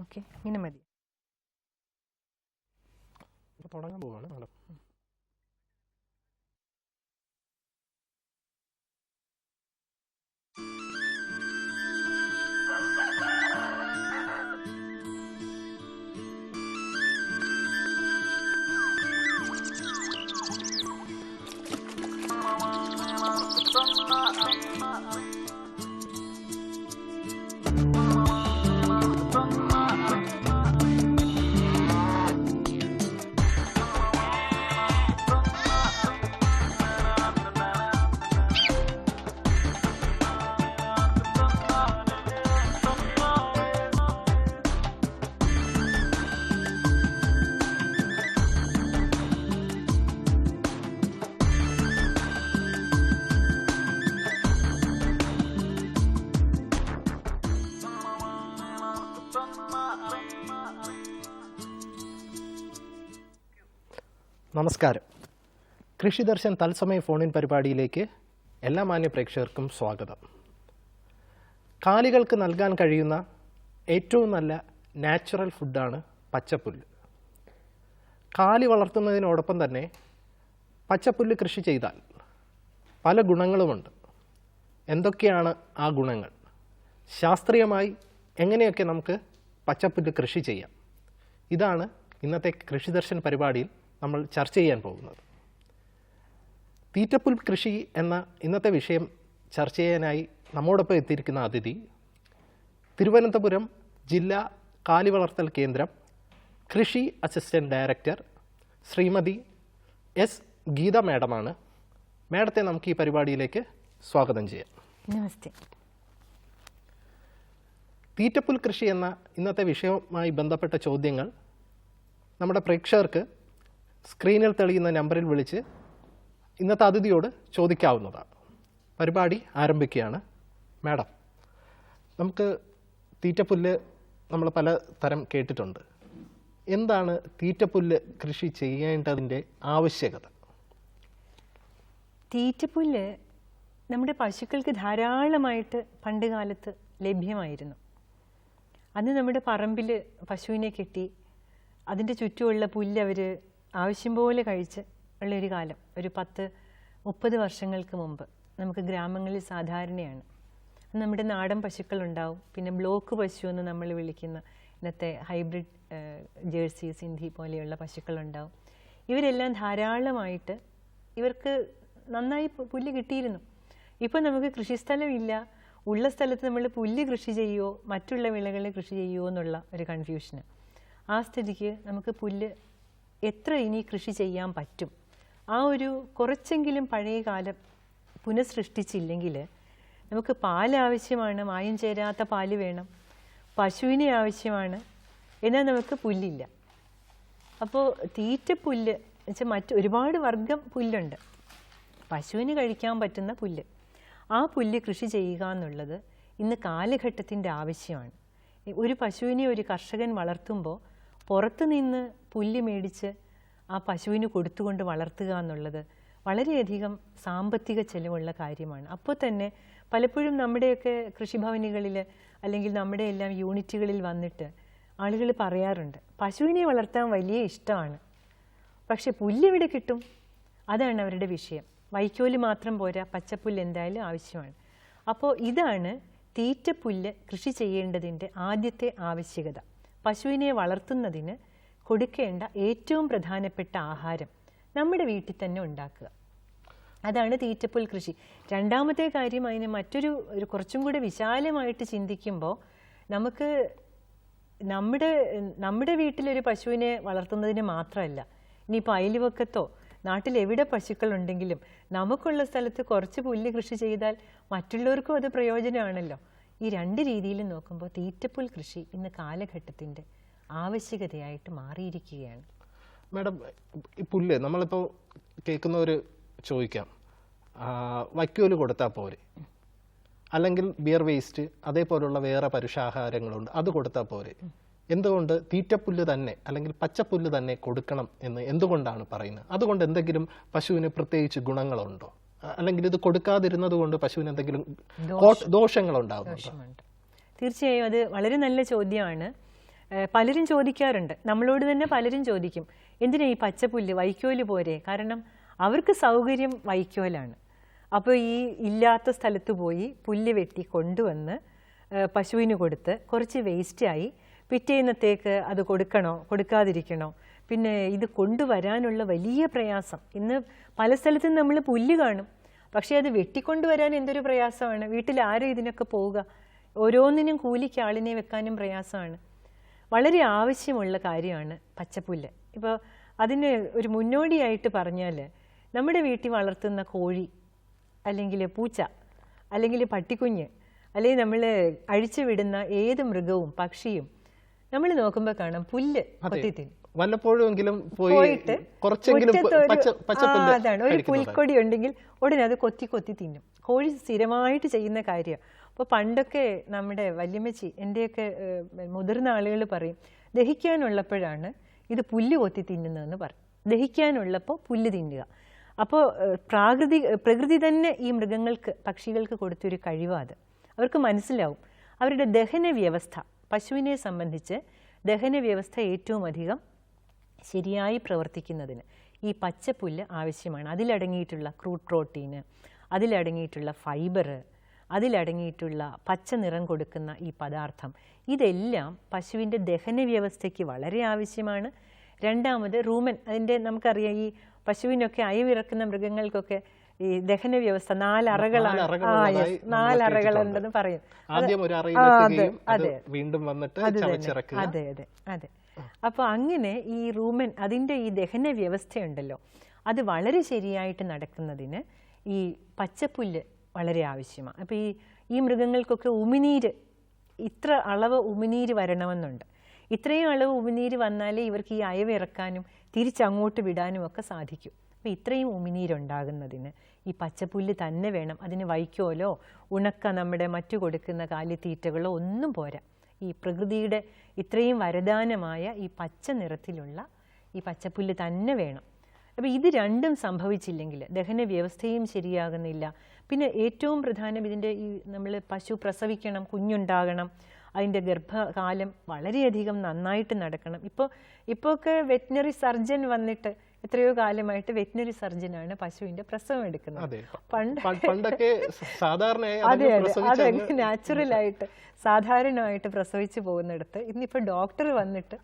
Okay, ഇങ്ങനെ മതി. തുടങ്ങാൻ പോവാണ് മാഡം. നമസ്കാരം. കൃഷി ദർശൻ തത്സമയ ഫോണിൻ പരിപാടിയിലേക്ക് എല്ലാ മാന്യ പ്രേക്ഷകർക്കും സ്വാഗതം. കാലികൾക്ക് നൽകാൻ കഴിയുന്ന ഏറ്റവും നല്ല നാച്ചുറൽ ഫുഡാണ് പച്ചപ്പുല്ല്. കാലി വളർത്തുന്നതിനോടൊപ്പം തന്നെ പച്ചപ്പുല്ല് കൃഷി ചെയ്താൽ പല ഗുണങ്ങളുമുണ്ട്. എന്തൊക്കെയാണ് ആ ഗുണങ്ങൾ? ശാസ്ത്രീയമായി എങ്ങനെയൊക്കെ നമുക്ക് പച്ചപ്പുല്ല് കൃഷി ചെയ്യാം? ഇതാണ് ഇന്നത്തെ കൃഷി ദർശൻ പരിപാടിയിൽ നമ്മൾ ചർച്ച ചെയ്യാൻ പോകുന്നത്. തീറ്റപ്പുൽ കൃഷി എന്ന ഇന്നത്തെ വിഷയം ചർച്ച ചെയ്യാനായി നമ്മോടൊപ്പം എത്തിയിരിക്കുന്ന അതിഥി തിരുവനന്തപുരം ജില്ലാ കാലി വളർത്തൽ കേന്ദ്രം കൃഷി assistant director Shrimati S Geetha മാഡമാണ്. മാഡത്തെ നമുക്ക് ഈ പരിപാടിയിലേക്ക് സ്വാഗതം ചെയ്യാം. നമസ്തേ. തീറ്റപ്പുൽ കൃഷി എന്ന ഇന്നത്തെ വിഷയവുമായി ബന്ധപ്പെട്ട ചോദ്യങ്ങൾ നമ്മുടെ പ്രേക്ഷകർക്ക് സ്ക്രീനിൽ തെളിയുന്ന നമ്പറിൽ വിളിച്ച് ഇന്നത്തെ അതിഥിയോട് ചോദിക്കാവുന്നതാണ്. പരിപാടി ആരംഭിക്കുകയാണ്. മാഡം, നമുക്ക് തീറ്റപ്പുല്ല് നമ്മൾ പല തരം കേട്ടിട്ടുണ്ട്. എന്താണ് തീറ്റപ്പുല്ല് കൃഷി ചെയ്യേണ്ടതിൻ്റെ ആവശ്യകത? തീറ്റപ്പുല്ല് നമ്മുടെ പശുക്കൾക്ക് ധാരാളമായിട്ട് പണ്ട് കാലത്ത് ലഭ്യമായിരുന്നു. അന്ന് നമ്മുടെ പറമ്പിൽ പശുവിനെ കെട്ടി അതിൻ്റെ ചുറ്റുമുള്ള പുല്ല് അവർ ആവശ്യം പോലെ കഴിച്ച് ഉള്ളൊരു കാലം, ഒരു 10-30 വർഷങ്ങൾക്ക് മുമ്പ് നമുക്ക് ഗ്രാമങ്ങളിൽ സാധാരണയാണ്. നമ്മുടെ നാടൻ പശുക്കളുണ്ടാവും, പിന്നെ ബ്ലോക്ക് പശു എന്ന് നമ്മൾ വിളിക്കുന്ന ഇന്നത്തെ ഹൈബ്രിഡ് ജേഴ്സി, സിന്ധി പോലെയുള്ള പശുക്കളുണ്ടാവും. ഇവരെല്ലാം ധാരാളമായിട്ട് ഇവർക്ക് നന്നായി പുല്ല് കിട്ടിയിരുന്നു. ഇപ്പോൾ നമുക്ക് കൃഷിസ്ഥലമില്ല, ഉള്ള സ്ഥലത്ത് നമ്മൾ പുല്ല് കൃഷി ചെയ്യുമോ മറ്റുള്ള വിളകൾ കൃഷി ചെയ്യുമോ എന്നുള്ള ഒരു കൺഫ്യൂഷന്. ആ സ്ഥിതിക്ക് നമുക്ക് പുല്ല് എത്ര ഇനി കൃഷി ചെയ്യാൻ പറ്റും? ആ ഒരു കുറച്ചെങ്കിലും പഴയ കാലം പുനഃസൃഷ്ടിച്ചില്ലെങ്കിൽ നമുക്ക് പാൽ ആവശ്യമാണ്, മായം ചേരാത്ത പാല് വേണം, പശുവിനെ ആവശ്യമാണ്, എന്നാൽ നമുക്ക് പുല്ലില്ല. അപ്പോൾ തീറ്റപ്പുല്ല് വെച്ചാൽ ഒരുപാട് വർഗം പുല്ലുണ്ട്. പശുവിന് കഴിക്കാൻ പറ്റുന്ന പുല്ല്, ആ പുല്ല് കൃഷി ചെയ്യുക എന്നുള്ളത് ഇന്ന് കാലഘട്ടത്തിൻ്റെ ആവശ്യമാണ്. ഒരു പശുവിനെ ഒരു കർഷകൻ വളർത്തുമ്പോൾ പുറത്തു നിന്ന് പുല്ല് മേടിച്ച് ആ പശുവിന് കൊടുത്തുകൊണ്ട് വളർത്തുക എന്നുള്ളത് വളരെയധികം സാമ്പത്തിക ചെലവുള്ള കാര്യമാണ്. അപ്പോൾ തന്നെ പലപ്പോഴും നമ്മുടെയൊക്കെ കൃഷിഭവനുകളിൽ അല്ലെങ്കിൽ നമ്മുടെ എല്ലാം യൂണിറ്റുകളിൽ വന്നിട്ട് ആളുകൾ പറയാറുണ്ട്, പശുവിനെ വളർത്താൻ വലിയ ഇഷ്ടമാണ്, പക്ഷെ പുല്ലെവിടെ കിട്ടും? അതാണ് അവരുടെ വിഷയം. വൈക്കോല് മാത്രം പോരാ, പച്ചപ്പുല്ല് എന്തായാലും ആവശ്യമാണ്. അപ്പോൾ ഇതാണ് തീറ്റപ്പുല്ല് കൃഷി ചെയ്യേണ്ടതിൻ്റെ ആദ്യത്തെ ആവശ്യകത. പശുവിനെ വളർത്തുന്നതിന് കൊടുക്കേണ്ട ഏറ്റവും പ്രധാനപ്പെട്ട ആഹാരം നമ്മുടെ വീട്ടിൽ തന്നെ ഉണ്ടാക്കുക. അതാണ് തീറ്റപ്പുൽ കൃഷി. രണ്ടാമത്തെ കാര്യം, അതിന് കുറച്ചും കൂടെ വിശാലമായിട്ട് ചിന്തിക്കുമ്പോൾ നമുക്ക് നമ്മുടെ വീട്ടിലൊരു പശുവിനെ വളർത്തുന്നതിന് മാത്രമല്ല, ഇനിയിപ്പോൾ അയൽവക്കത്തോ നാട്ടിലെവിടെ പശുക്കളുണ്ടെങ്കിലും നമുക്കുള്ള സ്ഥലത്ത് കുറച്ച് പുല്ല് കൃഷി ചെയ്താൽ മറ്റുള്ളവർക്കും അത് പ്രയോജനമാണല്ലോ. ഈ രണ്ട് രീതിയിലും നോക്കുമ്പോൾ തീറ്റപ്പുൽ കൃഷി ഇന്ന് കാലഘട്ടത്തിൻ്റെ ആവശ്യകതയായിട്ട് മാറിയിരിക്കുകയാണ്. മാഡം, ഈ പുല്ല് നമ്മളിപ്പോൾ കേൾക്കുന്നവർ ചോദിക്കാം, വൈക്കോല് കൊടുത്താൽ പോരെ, അല്ലെങ്കിൽ ബിയർ വേസ്റ്റ് അതേപോലുള്ള വേറെ പരുഷാഹാരങ്ങളുണ്ട്, അത് കൊടുത്താൽ പോരെ, എന്തുകൊണ്ട് തീറ്റപ്പുല്ല് തന്നെ അല്ലെങ്കിൽ പച്ചപ്പുല്ല് തന്നെ കൊടുക്കണം എന്ന് എന്തുകൊണ്ടാണ് പറയുന്നത്? അതുകൊണ്ട് എന്തെങ്കിലും പശുവിന് പ്രത്യേകിച്ച് ഗുണങ്ങളുണ്ടോ? അല്ലെങ്കിൽ ഇത് കൊടുക്കാതിരുന്നത് കൊണ്ട് പശുവിന് എന്തെങ്കിലും ദോഷങ്ങളുണ്ടാകുന്നുണ്ടോ? തീർച്ചയായും അത് വളരെ നല്ല ചോദ്യമാണ്. പലരും ചോദിക്കാറുണ്ട്, നമ്മളോട് തന്നെ പലരും ചോദിക്കും, എന്തിനാ ഈ പച്ചപ്പുല്ല്, വൈക്കോല് പോരെ? കാരണം അവർക്ക് സൗകര്യം വൈക്കോലാണ്. അപ്പോൾ ഈ ഇല്ലാത്ത സ്ഥലത്ത് പോയി പുല്ല് വെട്ടി കൊണ്ടുവന്ന് പശുവിന് കൊടുത്ത് കുറച്ച് വേസ്റ്റായി പിറ്റേന്നത്തേക്ക് അത് കൊടുക്കണോ കൊടുക്കാതിരിക്കണോ, പിന്നെ ഇത് കൊണ്ടുവരാനുള്ള വലിയ പ്രയാസം. ഇന്ന് പല സ്ഥലത്തും നമ്മൾ പുല്ല് കാണും, പക്ഷേ അത് വെട്ടിക്കൊണ്ടുവരാൻ എന്തൊരു പ്രയാസമാണ്. വീട്ടിൽ ആരും ഇതിനൊക്കെ പോവുക? ഓരോന്നിനും കൂലിക്ക് ആളിനെ വെക്കാനും പ്രയാസമാണ്. വളരെ ആവശ്യമുള്ള കാര്യമാണ് പച്ചപ്പുല്ല്. ഇപ്പോൾ അതിന് ഒരു മുന്നോടിയായിട്ട് പറഞ്ഞാൽ, നമ്മുടെ വീട്ടിൽ വളർത്തുന്ന കോഴി അല്ലെങ്കിൽ പൂച്ച അല്ലെങ്കിൽ പട്ടിക്കുഞ്ഞ് അല്ലെങ്കിൽ നമ്മൾ അഴിച്ചു വിടുന്ന ഏത് മൃഗവും പക്ഷിയും നമ്മൾ നോക്കുമ്പോൾ കാണാം പുല്ല് കൊത്തി തിന്നും. വല്ലപ്പോഴുമെങ്കിലും പോയിട്ട് പച്ചപ്പുല്ല് അതാണ് ഒരു പുൽക്കൊടി ഉണ്ടെങ്കിൽ ഉടനെ അത് കൊത്തി കൊത്തി തിന്നും. കോഴി സ്ഥിരമായിട്ട് ചെയ്യുന്ന കാര്യമാണ്. അപ്പോൾ പണ്ടൊക്കെ നമ്മുടെ വല്യമ്മച്ചി, എൻ്റെയൊക്കെ മുതിർന്ന ആളുകൾ പറയും, ദഹിക്കാനുള്ളപ്പോഴാണ് ഇത് പുല്ല് കൊത്തി തിന്നുന്നതെന്ന് പറയും. ദഹിക്കാനുള്ളപ്പോൾ പുല്ല് തിന്നുക. അപ്പോൾ പ്രകൃതി തന്നെ ഈ മൃഗങ്ങൾക്ക്, പക്ഷികൾക്ക് കൊടുത്തൊരു കഴിവാണ്. അവർക്ക് മനസ്സിലാവും അവരുടെ ദഹന വ്യവസ്ഥ, പശുവിനെ സംബന്ധിച്ച് ദഹന വ്യവസ്ഥ ഏറ്റവും അധികം ശരിയായി പ്രവർത്തിക്കുന്നതിന് ഈ പച്ചപ്പുല്ല് ആവശ്യമാണ്. അതിലടങ്ങിയിട്ടുള്ള ക്രൂഡ് പ്രോട്ടീന്, അതിലടങ്ങിയിട്ടുള്ള ഫൈബർ, അതിലടങ്ങിയിട്ടുള്ള പച്ച നിറം കൊടുക്കുന്ന ഈ പദാർത്ഥം, ഇതെല്ലാം പശുവിൻ്റെ ദഹന വ്യവസ്ഥയ്ക്ക് വളരെ ആവശ്യമാണ്. രണ്ടാമത് റൂമൻ, അതിൻ്റെ നമുക്കറിയാം, ഈ പശുവിനൊക്കെ അയവിറക്കുന്ന മൃഗങ്ങൾക്കൊക്കെ ഈ ദഹന വ്യവസ്ഥ 4 അറകളാണ്. 4 അറകളുണ്ടെന്ന് പറയും. അതെ അതെ അതെ. അപ്പോൾ അങ്ങനെ ഈ റൂമൻ, അതിൻ്റെ ഈ ദഹന വ്യവസ്ഥയുണ്ടല്ലോ, അത് വളരെ ശരിയായിട്ട് നടക്കുന്നതിന് ഈ പച്ചപ്പുല്ല് വളരെ ആവശ്യമാണ്. അപ്പോൾ ഈ മൃഗങ്ങൾക്കൊക്കെ ഉമിനീര്, ഇത്ര അളവ് ഉമിനീര് വരണമെന്നുണ്ട്. ഇത്രയും അളവ് ഉമിനീര് വന്നാലേ ഇവർക്ക് ഈ അയവിറക്കാനും തിരിച്ചങ്ങോട്ട് വിടാനും ഒക്കെ സാധിക്കും. അപ്പോൾ ഇത്രയും ഉമിനീരുണ്ടാകുന്നതിന് ഈ പച്ചപ്പുല്ല് തന്നെ വേണം. അതിന് വൈക്കോലോ ഉണക്ക നമ്മുടെ മറ്റു കൊടുക്കുന്ന കാലിത്തീറ്റകളോ ഒന്നും പോരാ. ഈ പ്രകൃതിയുടെ ഇത്രയും വരദാനമായ ഈ പച്ച നിറത്തിലുള്ള ഈ പച്ചപ്പുല്ല് തന്നെ വേണം. അപ്പോൾ ഇത് രണ്ടും സംഭവിച്ചില്ലെങ്കിൽ ദഹന വ്യവസ്ഥയും ശരിയാകുന്നില്ല. പിന്നെ ഏറ്റവും പ്രധാനം ഇതിൻ്റെ ഈ നമ്മൾ പശു പ്രസവിക്കണം, കുഞ്ഞുണ്ടാകണം, അതിൻ്റെ ഗർഭകാലം വളരെയധികം നന്നായിട്ട് നടക്കണം. ഇപ്പോൾ ഒക്കെ വെറ്റിനറി സർജൻ വന്നിട്ട് എത്രയോ കാലമായിട്ട് വെറ്റിനറി സർജനാണ് പശുവിൻ്റെ പ്രസവം എടുക്കുന്നത്. പണ്ടൊക്കെ അതെ അതങ്ങ് നാച്ചുറലായിട്ട് സാധാരണമായിട്ട് പ്രസവിച്ചു പോകുന്നിടത്ത് ഇന്നിപ്പോൾ ഡോക്ടർ വന്നിട്ട്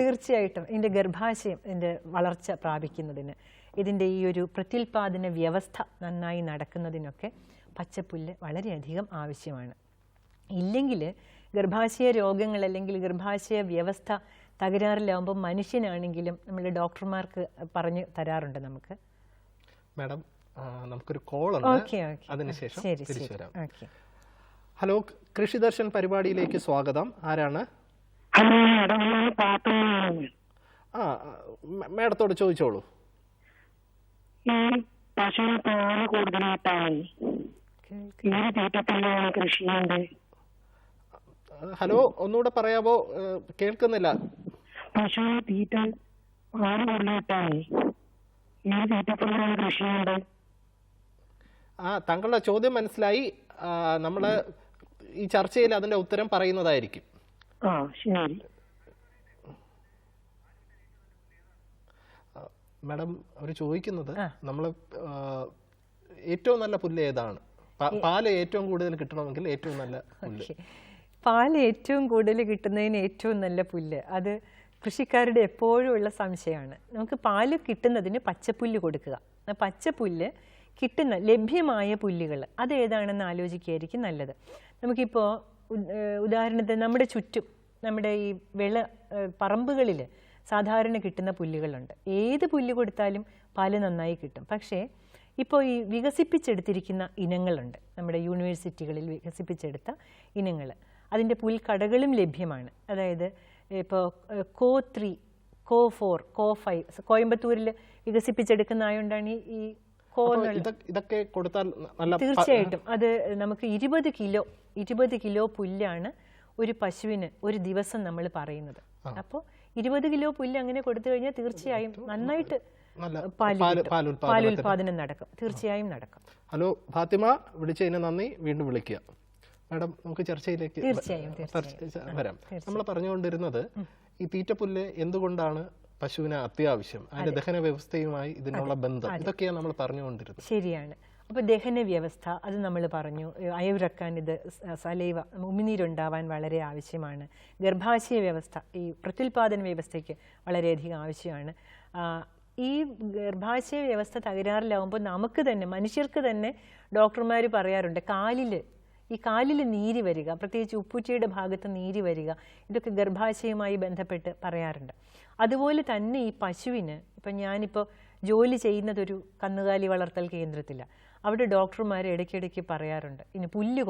തീർച്ചയായിട്ടും ഇതിൻ്റെ ഗർഭാശയം, ഇതിൻ്റെ വളർച്ച പ്രാപിക്കുന്നതിന്, ഇതിൻ്റെ ഈ ഒരു പ്രത്യുൽപാദന വ്യവസ്ഥ നന്നായി നടക്കുന്നതിനൊക്കെ പച്ചപ്പുല്ല് വളരെയധികം ആവശ്യമാണ്. ഇല്ലെങ്കിൽ ഗർഭാശയ രോഗങ്ങൾ അല്ലെങ്കിൽ ഗർഭാശയ വ്യവസ്ഥ തകരാറിലാവുമ്പോൾ മനുഷ്യനാണെങ്കിലും നമ്മൾ ഡോക്ടർമാർക്ക് പറഞ്ഞു തരാറുണ്ട് നമുക്ക്. മാഡം, നമുക്കൊരു കോൾ ഉണ്ട്, അതിനുശേഷം തിരിച്ചു വരാം. ഹലോ, കൃഷി ദർശൻ പരിപാടിയിലേക്ക് സ്വാഗതം. ആരാണ്? മാഡത്തോട് ചോദിച്ചോളൂ. ഹലോ, ഒന്നുകൂടെ പറയാവോ? കേൾക്കുന്നില്ല. താങ്കളുടെ ചോദ്യം മനസ്സിലായി. നമ്മള് ഈ ചർച്ചയിൽ അതിന്റെ ഉത്തരം പറയുന്നതായിരിക്കും. മാഡം, അവർ ചോദിക്കുന്നത് നമ്മള് ഏറ്റവും നല്ല പുല്ല് ഏതാണ്? പാല് ഏറ്റവും കൂടുതൽ കിട്ടണമെങ്കിൽ ഏറ്റവും നല്ല പുല്ല്. പാല് ഏറ്റവും കൂടുതൽ കിട്ടുന്നതിന് ഏറ്റവും നല്ല പുല്ല്, അത് കൃഷിക്കാരുടെ എപ്പോഴും ഉള്ള സംശയമാണ്. നമുക്ക് പാല് കിട്ടുന്നതിന് പച്ചപ്പുല്ല് കൊടുക്കുക. പച്ചപ്പുല്ല് കിട്ടുന്ന ലഭ്യമായ പുല്ലുകൾ അതേതാണെന്ന് ആലോചിക്കുകയായിരിക്കും നല്ലത്. നമുക്കിപ്പോൾ ഉദാഹരണത്തിന് നമ്മുടെ ചുറ്റും, നമ്മുടെ ഈ പറമ്പുകളിൽ സാധാരണ കിട്ടുന്ന പുല്ലുകളുണ്ട്. ഏത് പുല്ല് കൊടുത്താലും പാല് നന്നായി കിട്ടും. പക്ഷേ ഇപ്പോൾ ഈ വികസിപ്പിച്ചെടുത്തിരിക്കുന്ന ഇനങ്ങളുണ്ട്, നമ്മുടെ യൂണിവേഴ്സിറ്റികളിൽ വികസിപ്പിച്ചെടുത്ത ഇനങ്ങൾ. അതിൻ്റെ പുൽക്കടകളും ലഭ്യമാണ്. അതായത് ഇപ്പോൾ കോ 3, കോ 4, കോ 5 കോയമ്പത്തൂരിൽ വികസിപ്പിച്ചെടുക്കുന്ന ആയതുകൊണ്ടാണ് ഈ കോ ഇതൊക്കെ കൊടുത്താൽ തീർച്ചയായിട്ടും അത് നമുക്ക് 20 കിലോ പുല്ലാണ് ഒരു പശുവിന് ഒരു ദിവസം നമ്മൾ പറയുന്നത്. അപ്പോൾ 20 കിലോ പുല്ല് അങ്ങനെ കൊടുത്തു കഴിഞ്ഞാൽ തീർച്ചയായും നന്നായിട്ട് പാലുൽപാദനം നടക്കും. തീർച്ചയായും നടക്കും. ഹലോ ഫാത്തിമ, വിളിച്ചതിന് നന്ദി. വീണ്ടും വിളിക്കുക. മാഡം നമുക്ക് ചർച്ചയിലേക്ക് തീർച്ചയായും വരാം. നമ്മൾ പറഞ്ഞുകൊണ്ടിരുന്നത് ഈ തീറ്റപ്പുല്ല് എന്തുകൊണ്ടാണ് പശുവിന് അത്യാവശ്യം, അതിന്റെ ദഹന വ്യവസ്ഥയുമായി ഇതിനുള്ള ബന്ധം, ഇതൊക്കെയാണ് നമ്മൾ പറഞ്ഞുകൊണ്ടിരുന്നത്. ശരിയാണ്. അപ്പോൾ ദഹന വ്യവസ്ഥ അത് നമ്മൾ പറഞ്ഞു, അയവിറക്കാൻ ഇത് സലൈവ ഉമിനീരുണ്ടാവാൻ വളരെ ആവശ്യമാണ്. ഗർഭാശയ വ്യവസ്ഥ ഈ പ്രത്യുൽപാദന വ്യവസ്ഥയ്ക്ക് വളരെയധികം ആവശ്യമാണ്. ഈ ഗർഭാശയ വ്യവസ്ഥ തകരാറിലാവുമ്പോൾ നമുക്ക് തന്നെ മനുഷ്യർക്ക് തന്നെ ഡോക്ടർമാർ പറയാറുണ്ട് കാലിൽ നീര് വരിക, പ്രത്യേകിച്ച് ഉപ്പൂറ്റിയുടെ ഭാഗത്ത് നീര് വരിക, ഇതൊക്കെ ഗർഭാശയവുമായി ബന്ധപ്പെട്ട് പറയാറുണ്ട്. അതുപോലെ തന്നെ ഈ പശുവിന് ഇപ്പം ഞാനിപ്പോൾ ജോലി ചെയ്യുന്നതൊരു കന്നുകാലി വളർത്തൽ കേന്ദ്രത്തിലാണ്. അവിടെ ഡോക്ടർമാർ ഇടയ്ക്കിടയ്ക്ക് പറയാറുണ്ട് ഇനി പുല്ല്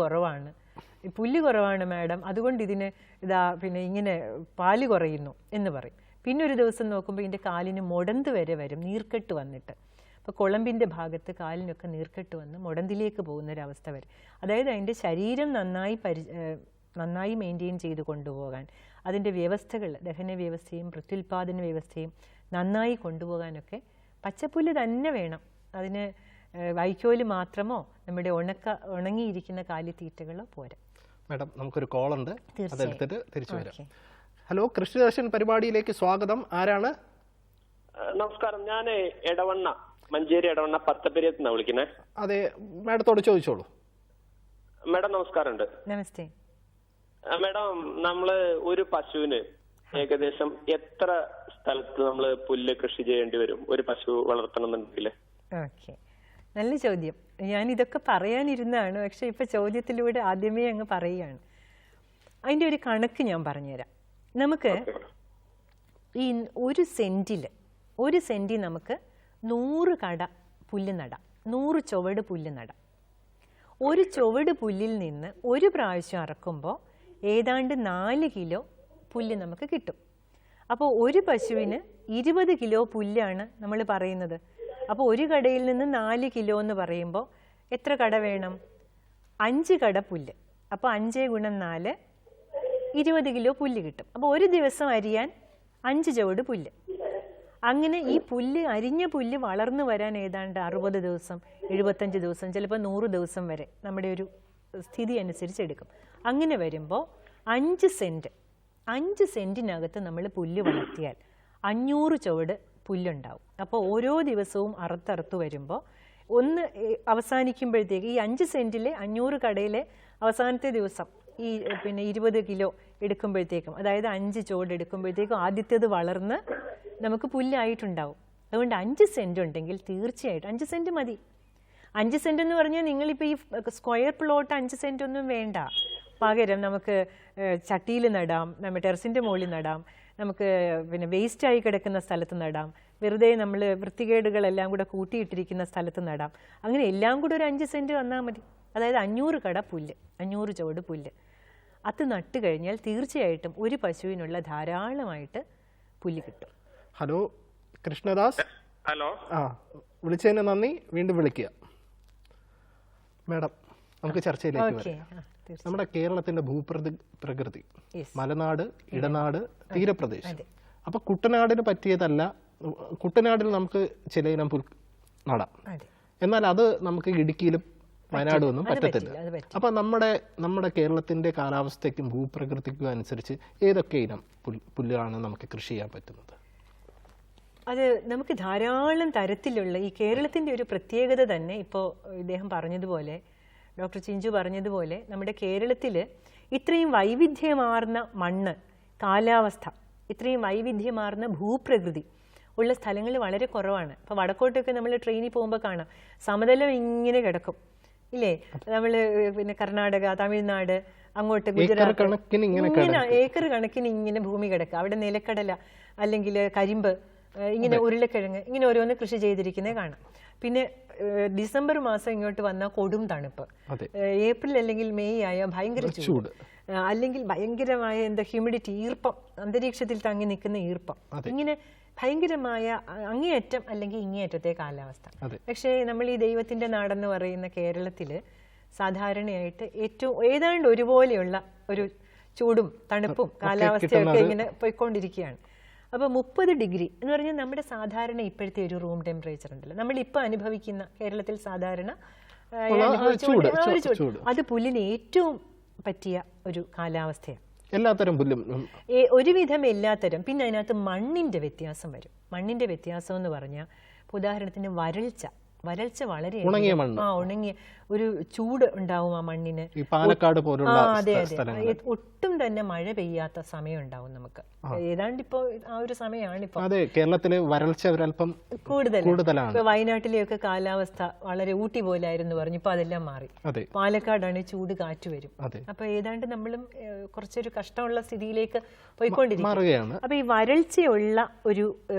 കുറവാണ് മാഡം, അതുകൊണ്ട് ഇതിന് പിന്നെ ഇങ്ങനെ പാല് കുറയുന്നു എന്ന് പറയും. പിന്നെ ഒരു ദിവസം നോക്കുമ്പോൾ ഇതിൻ്റെ കാലിന് മുടന്ത് വരെ വരും, നീർക്കെട്ട് വന്നിട്ട്. അപ്പോൾ കുളമ്പിൻ്റെ ഭാഗത്ത് കാലിനൊക്കെ നീർക്കെട്ട് വന്ന് മുടന്തിലേക്ക് പോകുന്നൊരവസ്ഥ വരും. അതായത് അതിൻ്റെ ശരീരം നന്നായി മെയിൻറ്റെയിൻ ചെയ്ത് കൊണ്ടുപോകാൻ, അതിൻ്റെ വ്യവസ്ഥകൾ ദഹന വ്യവസ്ഥയും പ്രത്യുൽപാദന വ്യവസ്ഥയും നന്നായി കൊണ്ടുപോകാനൊക്കെ പച്ചപ്പുല്ല് തന്നെ വേണം. അതിന് വൈക്കോല് മാത്രമോ നമ്മുടെ ഉണങ്ങിയിരിക്കുന്ന കാലിത്തീറ്റകളോ പോരാ. മാഡം നമുക്കൊരു കോളുണ്ട്, അതെടുത്തിട്ട് തിരിച്ചു വരാം. ഹലോ, കൃഷിദർശൻ പരിപാടിയിലേക്ക് സ്വാഗതം. ആരാണ്? നമസ്കാരം, ഞാൻ മഞ്ചേരി എടവണ്ണ പത്തപ്പെരിയത്ത് വിളിക്കുന്നേ. അതെ, മാഡത്തോട് ചോദിച്ചോളൂ. മാഡം നമസ്കാരമുണ്ട്. നമസ്തേ. മാഡം, നമ്മള് ഒരു പശുവിന് ഏകദേശം എത്ര സ്ഥലത്ത് നമ്മള് പുല്ല് കൃഷി ചെയ്യേണ്ടി വരും ഒരു പശു വളർത്തണമെന്നുണ്ടെങ്കിൽ? ഓക്കെ, നല്ല ചോദ്യം. ഞാൻ ഇതൊക്കെ പറയാനിരുന്നതാണ്, പക്ഷെ ഇപ്പൊ ചോദ്യത്തിലൂടെ ആദ്യമേ അങ്ങ് പറയുകയാണ്. അതിൻ്റെ ഒരു കണക്ക് ഞാൻ പറഞ്ഞുതരാം. നമുക്ക് ഈ ഒരു സെന്റിൽ നമുക്ക് 100 കട പുല്ല് നടാം, 100 ചുവട് പുല്ല് നടാം. ഒരു ചുവട് പുല്ലിൽ നിന്ന് ഒരു പ്രാവശ്യം അറക്കുമ്പോൾ ഏതാണ്ട് 4 കിലോ പുല്ല് നമുക്ക് കിട്ടും. അപ്പോൾ ഒരു പശുവിന് 20 കിലോ പുല്ലാണ് നമ്മൾ പറയുന്നത്. അപ്പോൾ ഒരു കടയിൽ നിന്ന് 4 കിലോ എന്ന് പറയുമ്പോൾ എത്ര കട വേണം? 5 കട പുല്ല്. അപ്പോൾ 5 × 4 20 കിലോ പുല്ല് കിട്ടും. അപ്പോൾ ഒരു ദിവസം അരിയാൻ 5 ചുവട് പുല്ല്. അങ്ങനെ ഈ അരിഞ്ഞ പുല്ല് വളർന്നു വരാൻ ഏതാണ്ട് 60 ദിവസം, 75 ദിവസം, ചിലപ്പോൾ 100 ദിവസം വരെ നമ്മുടെ ഒരു സ്ഥിതി അനുസരിച്ച് എടുക്കും. അങ്ങനെ വരുമ്പോൾ 5 സെൻറ്റിനകത്ത് നമ്മൾ പുല്ല് വളർത്തിയാൽ 500 ചുവട് പുല്ലുണ്ടാവും. അപ്പോൾ ഓരോ ദിവസവും അറുത്തറുത്ത് വരുമ്പോൾ അവസാനിക്കുമ്പോഴത്തേക്ക് ഈ 5 സെൻറ്റിലെ 500 കടയിലെ അവസാനത്തെ ദിവസം ഈ 20 കിലോ എടുക്കുമ്പോഴത്തേക്കും, അതായത് 5 ചുവട് എടുക്കുമ്പോഴത്തേക്കും ആദ്യത്തേത് വളർന്ന് നമുക്ക് പുല്ലായിട്ടുണ്ടാവും. അതുകൊണ്ട് 5 സെൻറ്റ് ഉണ്ടെങ്കിൽ തീർച്ചയായിട്ടും 5 സെൻറ്റ് മതി. 5 സെൻറ്റ് എന്ന് പറഞ്ഞാൽ നിങ്ങളിപ്പോൾ ഈ സ്ക്വയർ പ്ലോട്ട് 5 സെൻറ്റ് ഒന്നും വേണ്ട. പകരം നമുക്ക് ചട്ടിയിൽ നടാം, നമ്മൾ ടെറസിൻ്റെ മുകളിൽ നടാം, നമുക്ക് വേസ്റ്റായി കിടക്കുന്ന സ്ഥലത്ത് നടാം, വെറുതെ നമ്മൾ വൃത്തികേടുകളെല്ലാം കൂടെ കൂട്ടിയിട്ടിരിക്കുന്ന സ്ഥലത്ത് നടാം. അങ്ങനെ എല്ലാം കൂടെ ഒരു 5 സെൻറ്റ് വന്നാൽ മതി. അതായത് 500 കട പുല്ല്, 500 ചുവട് പുല്ല് അത് നട്ട് കഴിഞ്ഞാൽ തീർച്ചയായിട്ടും ഒരു പശുവിനുള്ള ധാരാളമായിട്ട് പുല്ല് കിട്ടും. ഹലോ കൃഷ്ണദാസ്. ഹലോ, വിളിച്ചതിന് നന്ദി. വീണ്ടും വിളിക്കുക. മാഡം, നമുക്ക് ചർച്ചയിലേക്ക് വരാം. നമ്മുടെ കേരളത്തിന്റെ ഭൂപ്രകൃതി മലനാട്, ഇടനാട്, തീരപ്രദേശം. അപ്പൊ കുട്ടനാടിന് പറ്റിയതല്ല. കുട്ടനാടിൽ നമുക്ക് ചിലയിനം നടാം, എന്നാൽ അത് നമുക്ക് ഇടുക്കിയിലും വയനാടും ഒന്നും പറ്റത്തില്ല. അപ്പൊ നമ്മുടെ കേരളത്തിന്റെ കാലാവസ്ഥയ്ക്കും ഭൂപ്രകൃതിക്കും അനുസരിച്ച് ഏതൊക്കെ ഇനം പുല്ലാണ് നമുക്ക് കൃഷി ചെയ്യാൻ പറ്റുന്നത്? അത് നമുക്ക് ധാരാളം തരത്തിലുള്ള ഈ കേരളത്തിൻ്റെ ഒരു പ്രത്യേകത തന്നെ ഇപ്പോൾ ഇദ്ദേഹം പറഞ്ഞതുപോലെ, ഡോക്ടർ ചിഞ്ചു പറഞ്ഞതുപോലെ, നമ്മുടെ കേരളത്തിൽ ഇത്രയും വൈവിധ്യമാർന്ന മണ്ണ്, കാലാവസ്ഥ, ഇത്രയും വൈവിധ്യമാർന്ന ഭൂപ്രകൃതി ഉള്ള സ്ഥലങ്ങൾ വളരെ കുറവാണ്. ഇപ്പോൾ വടക്കോട്ടൊക്കെ നമ്മൾ ട്രെയിനിൽ പോകുമ്പോൾ കാണാം സമതലം ഇങ്ങനെ കിടക്കും, ഇല്ലേ? നമ്മൾ കർണാടക, തമിഴ്നാട്, അങ്ങോട്ട് ഗുജറാത്ത്, ഇങ്ങനെ ഏക്കർ കണക്കിന് ഇങ്ങനെ ഭൂമി കിടക്കുക. അവിടെ നിലക്കടല അല്ലെങ്കിൽ കരിമ്പ്, ഇങ്ങനെ ഉരുളക്കിഴങ്ങ്, ഇങ്ങനെ ഓരോന്ന് കൃഷി ചെയ്തിരിക്കുന്നത് കാണാം. പിന്നെ ഡിസംബർ മാസം ഇങ്ങോട്ട് വന്നാൽ കൊടും തണുപ്പ്, ഏപ്രിൽ അല്ലെങ്കിൽ മെയ് ആയാൽ ഭയങ്കര ചൂട്, അല്ലെങ്കിൽ ഭയങ്കരമായ ഹ്യൂമിഡിറ്റി, ഈർപ്പം, അന്തരീക്ഷത്തിൽ തങ്ങി നിൽക്കുന്ന ഈർപ്പം, ഇങ്ങനെ ഭയങ്കരമായ അങ്ങേയറ്റം അല്ലെങ്കിൽ ഇങ്ങേയറ്റത്തെ കാലാവസ്ഥ. പക്ഷേ നമ്മൾ ഈ ദൈവത്തിന്റെ നാടെന്ന് പറയുന്ന കേരളത്തിൽ സാധാരണയായിട്ട് ഏതാണ്ട് ഒരുപോലെയുള്ള ഒരു ചൂടും തണുപ്പും കാലാവസ്ഥയൊക്കെ ഇങ്ങനെ പോയിക്കൊണ്ടിരിക്കുകയാണ്. അപ്പോൾ 30 ഡിഗ്രി എന്ന് പറഞ്ഞാൽ നമ്മുടെ സാധാരണ ഇപ്പോഴത്തെ ഒരു റൂം ടെമ്പറേച്ചർ ഉണ്ടല്ലോ, നമ്മളിപ്പോൾ അനുഭവിക്കുന്ന കേരളത്തിൽ സാധാരണ ചൂട്, അത് പുല്ലിന് ഏറ്റവും പറ്റിയ ഒരു കാലാവസ്ഥയാണ്. എല്ലാത്തരം പുല്ലും ഒരുവിധം എല്ലാത്തരം. പിന്നെ അതിനകത്ത് മണ്ണിൻ്റെ വ്യത്യാസം വരും. മണ്ണിൻ്റെ വ്യത്യാസം എന്ന് പറഞ്ഞാൽ ഉദാഹരണത്തിന് വരൾച്ച വളരെ ഉണങ്ങിയ മണ്ണ്, ഉണങ്ങിയ ഒരു ചൂട് ഉണ്ടാവും ആ മണ്ണിന്. ഈ പാലക്കാട് പോലുള്ള അതെ അതെ, ഒട്ടും തന്നെ മഴ പെയ്യാത്ത സമയം ഉണ്ടാവും നമുക്ക്. ഏതാണ്ട് ഇപ്പോ ആ ഒരു സമയമാണ് ഇപ്പൊ. അതെ, കേരളത്തില് വരൾച്ച ഒരല്പം കൂടുതലാണ്. ഇപ്പൊ വയനാട്ടിലെയൊക്കെ കാലാവസ്ഥ വളരെ ഊട്ടി പോലായിരുന്നു പറഞ്ഞു, ഇപ്പൊ അതെല്ലാം മാറി. പാലക്കാടാണ് ചൂട് കാറ്റ് വരും. അപ്പൊ ഏതാണ്ട് നമ്മളും കുറച്ചൊരു കഷ്ടമുള്ള സ്ഥിതിയിലേക്ക് പോയിക്കൊണ്ടിരിക്കുകയാണ്. അപ്പൊ ഈ വരൾച്ചയുള്ള ഒരു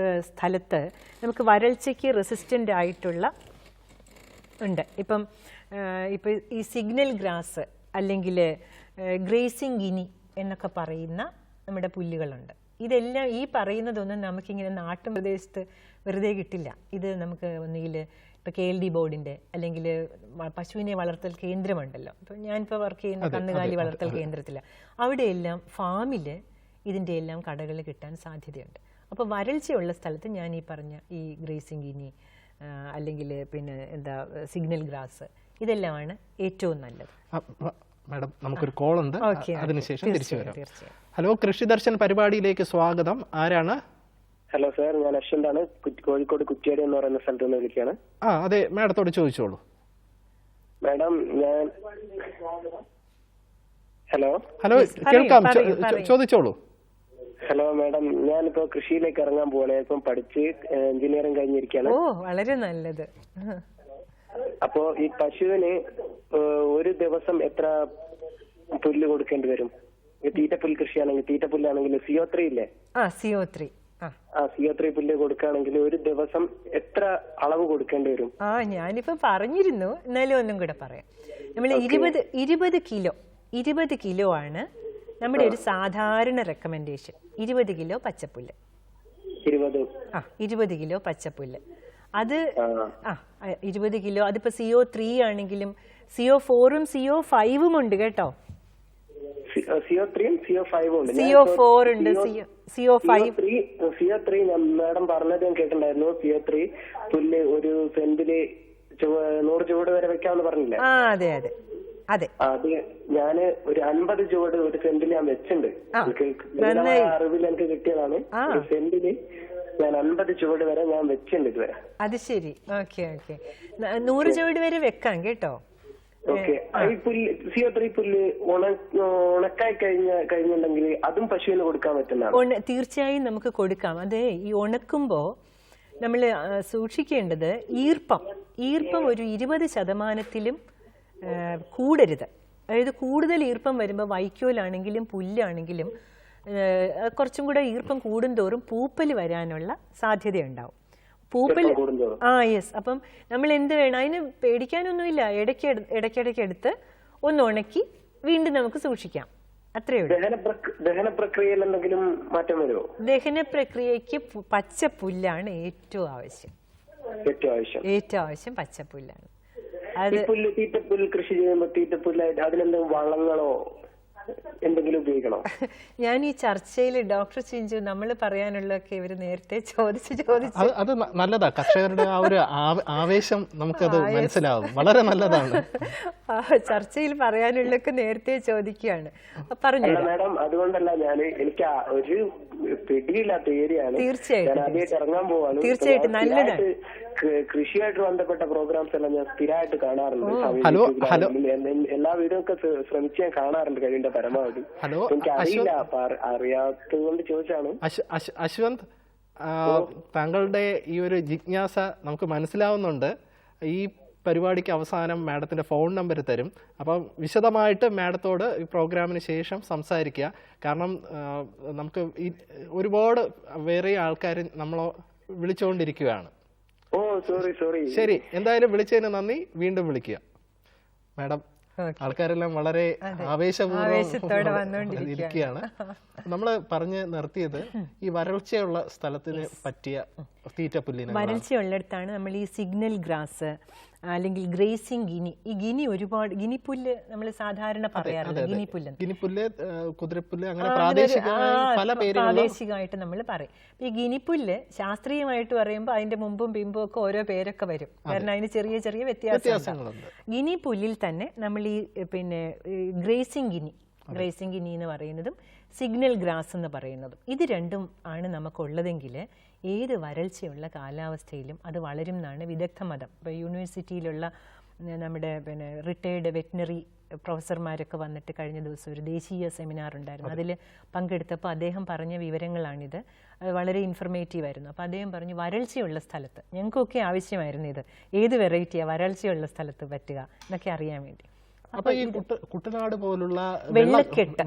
സ്ഥലത്ത് നമുക്ക് വരൾച്ചയ്ക്ക് റെസിസ്റ്റന്റ് ആയിട്ടുള്ള ഉണ്ട്. ഇപ്പം ഈ സിഗ്നൽ ഗ്രാസ് അല്ലെങ്കിൽ ഗ്രേസിംഗ് ഗിനി എന്നൊക്കെ പറയുന്ന നമ്മുടെ പുല്ലുകളുണ്ട്. ഇതെല്ലാം ഈ പറയുന്നതൊന്നും നമുക്കിങ്ങനെ നാട്ടും പ്രദേശത്ത് വെറുതെ കിട്ടില്ല. ഇത് നമുക്ക് ഒന്നുകിൽ ഇപ്പോൾ KLD ബോർഡിൻ്റെ അല്ലെങ്കിൽ പശുവിനെ വളർത്തൽ കേന്ദ്രമുണ്ടല്ലോ, ഇപ്പം ഞാനിപ്പോൾ വർക്ക് ചെയ്യുന്ന കന്നുകാലി വളർത്തൽ കേന്ദ്രത്തിലാണ്, അവിടെയെല്ലാം ഫാമിൽ ഇതിൻ്റെ എല്ലാം കടകൾ കിട്ടാൻ സാധ്യതയുണ്ട്. അപ്പോൾ വരൾച്ചയുള്ള സ്ഥലത്ത് ഞാൻ ഈ പറഞ്ഞ ഈ ഗ്രേസിംഗ് ഗിനി അല്ലെങ്കിൽ പിന്നെ എന്താ സിഗ്നൽ ഗ്രാസ്, ഇതെല്ലാമാണ് ഏറ്റവും നല്ലത്. മാഡം, നമുക്കൊരു കോൾ ഉണ്ട്, അതിനുശേഷം തിരിച്ചു വരാം. ഹലോ, കൃഷി ദർശൻ പരിപാടിയിലേക്ക് സ്വാഗതം. ആരാണ്? ഹലോ സാർ, ഞാൻ അശ്വന്താണ്, കോഴിക്കോട് കുറ്റ്യാടി എന്ന് പറയുന്ന സ്ഥലത്ത് നിന്ന് വിളിക്കുകയാണ്. അതെ, മാഡത്തോട് ചോദിച്ചോളൂ. മാഡം, ഞാൻ ഹലോ കേൾക്കാം, ചോദിച്ചോളൂ. ഹലോ മാഡം, ഞാനിപ്പോ കൃഷിയിലേക്ക് ഇറങ്ങാൻ പോവാണ്. ഇപ്പം പഠിച്ച് എഞ്ചിനീയറിംഗ് കഴിഞ്ഞിരിക്കുകയാണ്. ഓ, വളരെ നല്ലത്. അപ്പോ ഈ പശുവിന് ഒരു ദിവസം എത്ര പുല്ല് കൊടുക്കേണ്ടി വരും? തീറ്റപ്പുല്ല് കൃഷിയാണെങ്കിൽ, തീറ്റപ്പുല്ലാണെങ്കിൽ CO3 ഇല്ലേ? CO3 പുല്ല് കൊടുക്കുകയാണെങ്കിൽ ഒരു ദിവസം എത്ര അളവ് കൊടുക്കേണ്ടി വരും? ഞാനിപ്പോ പറഞ്ഞിരുന്നു, എന്നാലും ഒന്നും കൂടെ പറയാം. നമ്മൾ 20 കിലോ ആണ് നമ്മുടെ ഒരു സാധാരണ റെക്കമെൻഡേഷൻ. 20 കിലോ പച്ചപ്പുല്ല്. 20 കിലോ പച്ചപ്പുല്ല്. അത് 20 കിലോ. അതിപ്പോ CO3 ആണെങ്കിലും CO4ഉം CO5ഉം ഉണ്ട് കേട്ടോ. CO3 CO5 ഉണ്ട്. CO4 ഉണ്ട്, CO5. CO3 മാഡം പറഞ്ഞത് ഞാൻ കേട്ടിട്ടുണ്ടായിരുന്നു. CO3 പുല്ല് ഒരു സെന്റില് 100 ചുവട് വരെ വെക്കാമെന്ന് പറഞ്ഞില്ലേ? അതെ അതെ അതെ. അത് ഞാന് ഒരു 50 ചുവട് ഒരു സെന്റിൽ ഞാൻ വെച്ചിട്ടുണ്ട്. അറിവിൽ എനിക്ക് കിട്ടിയതാണ്. ഒരു സെന്റില് ഞാൻ 50 ചുവട് വരെ ഞാൻ വെച്ചിട്ടുണ്ട് ഇതുവരെ. അത് ശരി, ഓക്കെ. 100 ചുവട് വരെ വെക്കാം കേട്ടോ. ഓക്കെ. ഈ പുല്ല് CO3 പുല്ല് ഉണക്കായി കഴിഞ്ഞിട്ടുണ്ടെങ്കിൽ അതും പശുവിന് കൊടുക്കാൻ പറ്റുന്നതാണ്? തീർച്ചയായും നമുക്ക് കൊടുക്കാം. അതെ, ഈ ഉണക്കുമ്പോ നമ്മൾ സൂക്ഷിക്കേണ്ടത് ഈർപ്പം ഒരു 20% കൂടരുത്. അതായത് കൂടുതൽ ഈർപ്പം വരുമ്പോൾ വൈക്കോലാണെങ്കിലും പുല്ലാണെങ്കിലും കുറച്ചും കൂടെ ഈർപ്പം കൂടുന്തോറും പൂപ്പൽ വരാനുള്ള സാധ്യതയുണ്ടാവും. യെസ്. അപ്പം നമ്മൾ എന്ത് വേണം, അതിന് പേടിക്കാനൊന്നുമില്ല. ഇടയ്ക്കിടയ്ക്ക് എടുത്ത് ഒന്ന് ഉണക്കി വീണ്ടും നമുക്ക് സൂക്ഷിക്കാം, അത്രയേ ഉള്ളൂ. ദഹന പ്രക്രിയയിൽ എന്തെങ്കിലും മാറ്റം വരുമോ? ദഹന പ്രക്രിയക്ക് പച്ചപ്പുല്ലാണ് ഏറ്റവും ആവശ്യം പച്ചപ്പുല്ലാണ്. തീറ്റപ്പുല്ല് കൃഷി ചെയ്യുമ്പോൾ തീറ്റപ്പുല്ലായിട്ട് അതിലെന്തെങ്കിലും വളങ്ങളോ എന്തെങ്കിലും ഉപയോഗിക്കണോ? ഞാൻ ഈ ചർച്ചയിൽ ഡോക്ടർ ചിഞ്ചു നമ്മൾ പറയാനുള്ളതൊക്കെ ഇവര് നേരത്തെ ചോദിച്ചു അത് നല്ലതാ. കർഷകരുടെ ആ ഒരു ആവേശം നമുക്കത് മനസ്സിലാവും. വളരെ നല്ലതാണ്. ചർച്ചയിൽ പറയാനുള്ളതൊക്കെ നേരത്തെ ചോദിക്കുകയാണ്. പറഞ്ഞു മാഡം, അതുകൊണ്ടല്ല എനിക്ക് ഒരു പിടിയില്ലാത്ത ഏരിയയാണ്. തീർച്ചയായിട്ടും ആദ്യമായിട്ട് ഇറങ്ങാൻ പോവാണ്. തീർച്ചയായിട്ടും നല്ലതാണ്. കൃഷിയായിട്ട് ബന്ധപ്പെട്ട പ്രോഗ്രാംസ് എല്ലാം ഞാൻ സ്ഥിരമായിട്ട് കാണാറുണ്ട്. എല്ലാ വീഡിയോ ഒക്കെ ശ്രമിച്ച് ഞാൻ കാണാറുണ്ട് കഴിവിന്റെ പരമാവധി. എനിക്ക് അറിയില്ല, അറിയാത്തത് കൊണ്ട് ചോദിച്ചാണ്. അശ്വന്ത്, താങ്കളുടെ ഈ ഒരു ജിജ്ഞാസ നമുക്ക് മനസ്സിലാവുന്നുണ്ട്. ഈ പരിപാടിക്ക് അവസാനം മാഡത്തിൻ്റെ ഫോൺ നമ്പർ തരും. അപ്പം വിശദമായിട്ട് മാഡത്തോട് ഈ പ്രോഗ്രാമിന് ശേഷം സംസാരിക്കുക. കാരണം നമുക്ക് ഈ ഒരുപാട് വേറെ ആൾക്കാർ നമ്മളെ വിളിച്ചുകൊണ്ടിരിക്കുകയാണ്. സോറി. ശരി, എന്തായാലും വിളിച്ചതിന് നന്ദി. വീണ്ടും വിളിക്കുക മാഡം. ആൾക്കാരെല്ലാം വളരെ ആവേശപൂർവ്വം ഇരിക്കുകയാണ്. നമ്മൾ പറഞ്ഞ് നിർത്തിയത് ഈ വരൾച്ചയുള്ള സ്ഥലത്തിന് പറ്റിയ തീറ്റപ്പുല്ലിന് വരൾച്ചയുള്ളിടത്താണ് നമ്മൾ ഈ സിഗ്നൽ ഗ്രാസ് അല്ലെങ്കിൽ ഗ്രേസിംഗ് ഗിനി. ഈ ഗിനി ഒരുപാട് ഗിനിപ്പുല്ല് നമ്മൾ സാധാരണ പറയാറുണ്ട്. ഗിനിപ്പുല്ല്, കുതിരപ്പുല്ല്, അങ്ങനെ പ്രാദേശികമായിട്ട് നമ്മൾ പറയും. ഈ ഗിനിപ്പുല്ല് ശാസ്ത്രീയമായിട്ട് പറയുമ്പോൾ അതിന്റെ മുമ്പും പിമ്പും ഒക്കെ ഓരോ പേരൊക്കെ വരും. കാരണം അതിന് ചെറിയ ചെറിയ വ്യത്യാസങ്ങളുണ്ട്. ഗിനിപ്പുല്ലിൽ തന്നെ നമ്മൾ ഈ ഗ്രേസിംഗ് ഗിനി എന്ന് പറയുന്നതും സിഗ്നൽ ഗ്രാസ് എന്ന് പറയുന്നതും, ഇത് രണ്ടും ആണ് നമുക്കുള്ളതെങ്കിൽ ഏത് വരൾച്ചയുള്ള കാലാവസ്ഥയിലും അത് വളരും എന്നാണ് വിദഗ്ധ മതം. ഇപ്പോൾ യൂണിവേഴ്സിറ്റിയിലുള്ള നമ്മുടെ റിട്ടയർഡ് വെറ്റിനറി പ്രൊഫസർമാരൊക്കെ വന്നിട്ട് കഴിഞ്ഞ ദിവസം ഒരു ദേശീയ സെമിനാർ ഉണ്ടായിരുന്നു. അതിൽ പങ്കെടുത്തപ്പോൾ അദ്ദേഹം പറഞ്ഞ വിവരങ്ങളാണിത്. അത് വളരെ ഇൻഫർമേറ്റീവ് ആയിരുന്നു. അപ്പോൾ അദ്ദേഹം പറഞ്ഞു, വരൾച്ചയുള്ള സ്ഥലത്ത് ഞങ്ങൾക്കൊക്കെ ആവശ്യമായിരുന്നു ഇത്, ഏത് വെറൈറ്റിയാണ് വരൾച്ചയുള്ള സ്ഥലത്ത് പറ്റുക എന്നൊക്കെ അറിയാൻ വേണ്ടി. അപ്പൊ ഈ കുട്ടനാട് പോലുള്ള വെള്ളക്കെട്ട്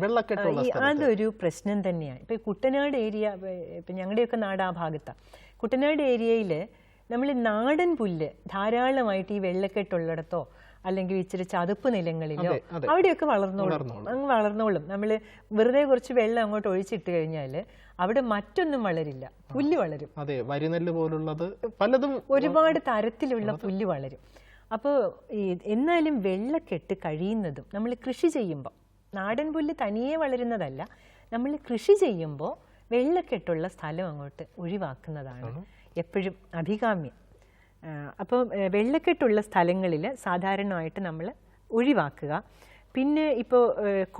അതൊരു പ്രശ്നം തന്നെയാണ്. ഇപ്പൊ കുട്ടനാട് ഏരിയ, ഇപ്പൊ ഞങ്ങളുടെയൊക്കെ നാട് ആ ഭാഗത്താണ്. കുട്ടനാട് ഏരിയയിൽ നമ്മൾ നാടൻ പുല്ല് ധാരാളമായിട്ട് ഈ വെള്ളക്കെട്ടുള്ളിടത്തോ അല്ലെങ്കിൽ ഇച്ചിരി ചതുപ്പ് നിലങ്ങളിലോ അവിടെയൊക്കെ അങ്ങ് വളർന്നോളും. നമ്മൾ വെറുതെ കുറച്ച് വെള്ളം അങ്ങോട്ട് ഒഴിച്ചിട്ട് കഴിഞ്ഞാൽ അവിടെ മറ്റൊന്നും വളരില്ല, പുല്ല് വളരും. അതെ, വരിനെല്ല് പോലുള്ളത് പലതും ഒരുപാട് തരത്തിലുള്ള പുല്ല് വളരും. അപ്പോൾ എന്നാലും വെള്ളക്കെട്ട് കഴിയുന്നതും നമ്മൾ കൃഷി ചെയ്യുമ്പോൾ, നാടൻ പുല്ല് തനിയെ വളരുന്നതല്ല, നമ്മൾ കൃഷി ചെയ്യുമ്പോൾ വെള്ളക്കെട്ടുള്ള സ്ഥലം അങ്ങോട്ട് ഒഴിവാക്കുന്നതാണ് എപ്പോഴും അഭികാമ്യം. അപ്പോൾ വെള്ളക്കെട്ടുള്ള സ്ഥലങ്ങളിൽ സാധാരണമായിട്ട് നമ്മൾ ഒഴിവാക്കുക. പിന്നെ ഇപ്പോൾ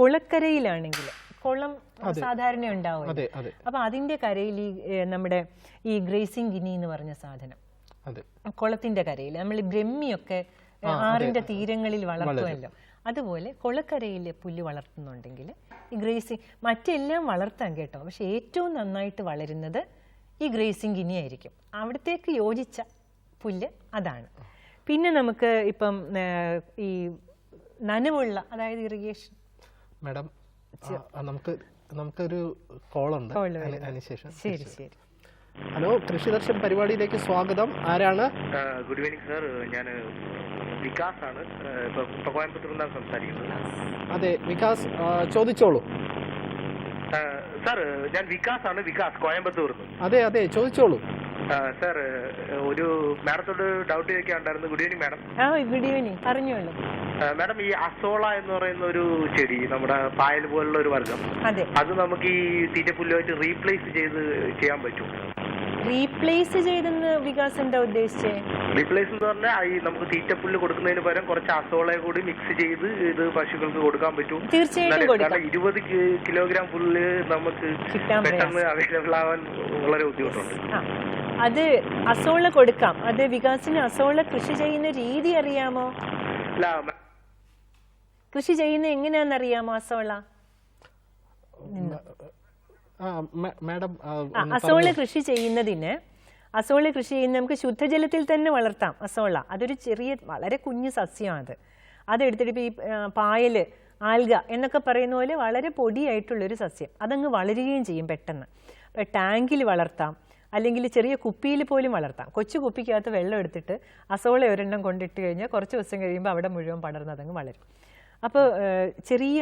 കുളക്കരയിലാണെങ്കിൽ കുളം സാധാരണ ഉണ്ടാവും. അപ്പോൾ അതിൻ്റെ കരയിൽ നമ്മുടെ ഈ ഗ്രേസിംഗ് ഗിനി എന്ന് പറഞ്ഞ സാധനം കുളത്തിന്റെ കരയിൽ നമ്മൾ ബ്രഹ്മിയൊക്കെ ആറിന്റെ തീരങ്ങളിൽ വളർത്തുമല്ലോ, അതുപോലെ കുളക്കരയിൽ പുല്ല് വളർത്തുന്നുണ്ടെങ്കിൽ ഈ ഗ്രേസിംഗ്, മറ്റെല്ലാം വളർത്താൻ കേട്ടോ, പക്ഷെ ഏറ്റവും നന്നായിട്ട് വളരുന്നത് ഈ ഗ്രേസിംഗ് ഗിനി ആയിരിക്കും. അവിടത്തേക്ക് യോജിച്ച പുല്ല് അതാണ്. പിന്നെ നമുക്ക് ഇപ്പം ഈ നനവുള്ള, അതായത് ഇറിഗേഷൻ. മാഡം നമുക്കൊരു കോളുണ്ട്, അതിനുശേഷം. ശരി ശരി. ഹലോ, കൃഷിദർശൻ പരിപാടിയിലേക്ക് സ്വാഗതം. ആരാണ്? ഗുഡ് ഈവനിങ് സാർ, ഞാൻ വികാസ് ആണ്, ഇപ്പൊ കോയമ്പത്തൂരിൽ നിന്നാണ് സംസാരിക്കുന്നത്. അതെ വികാസ്, ചോദിച്ചോളൂ. സാർ ഞാൻ വികാസ് ആണ്, വികാസ് കോയമ്പത്തൂർ. അതെ അതെ, ചോദിച്ചോളൂ. സാർ ഒരു മാഡത്തോട് ഡൗട്ട് ചോദിക്കാനുണ്ടായിരുന്നു. Good evening madam. Good evening, പറഞ്ഞോളൂ. മാഡം, ഈ അസോള എന്ന് പറയുന്ന ഒരു ചെടി, നമ്മുടെ പായൽ പോലുള്ള ഒരു വർഗം, അത് നമുക്ക് ഈ തീറ്റപ്പുല്ലുമായിട്ട് റീപ്ലേസ് ചെയ്യാൻ പറ്റും? റീപ്ലേസ് ചെയ്തെന്ന് വികാസ് എന്താ ഉദ്ദേശിച്ചേ? റീപ്ലേസ് എന്ന് പറഞ്ഞാൽ ഈ നമുക്ക് തീറ്റപ്പുല്ല് കൊടുക്കുന്നതിന് പകരം കുറച്ച് അസോളയെ കൂടി മിക്സ് ചെയ്ത് ഇത് പശുക്കൾക്ക് കൊടുക്കാൻ പറ്റും. തീർച്ചയായിട്ടും. 20 കിലോഗ്രാം പുല്ല് നമുക്ക് പെട്ടെന്ന് അവൈലബിൾ ആവാൻ വളരെ ബുദ്ധിമുട്ടുണ്ട്. അത് അസോള കൊടുക്കാം. അത് വികാസിന് അസോള കൃഷി ചെയ്യുന്ന രീതി അറിയാമോ? കൃഷി ചെയ്യുന്ന എങ്ങനെയാണെന്നറിയാമോ അസോള? അസോള കൃഷി ചെയ്യുന്നതിന് നമുക്ക് ശുദ്ധജലത്തിൽ തന്നെ വളർത്താം അസോള. അതൊരു ചെറിയ വളരെ കുഞ്ഞു സസ്യമാണ്. അതെടുത്തിട്ട് ഇപ്പോൾ ഈ പായല്, ആൽഗ എന്നൊക്കെ പറയുന്ന പോലെ വളരെ പൊടിയായിട്ടുള്ളൊരു സസ്യം, അതങ്ങ് വളരുകയും ചെയ്യും പെട്ടെന്ന്. അപ്പോൾ ടാങ്കിൽ വളർത്താം, അല്ലെങ്കിൽ ചെറിയ കുപ്പിയിൽ പോലും വളർത്താം. കൊച്ചു കുപ്പിക്കകത്ത് വെള്ളം എടുത്തിട്ട് അസോള ഒരെണ്ണം കൊണ്ടിട്ട് കഴിഞ്ഞാൽ കുറച്ച് ദിവസം കഴിയുമ്പോൾ അവിടെ മുഴുവൻ പടർന്നതങ്ങ് വളരും. അപ്പോൾ ചെറിയ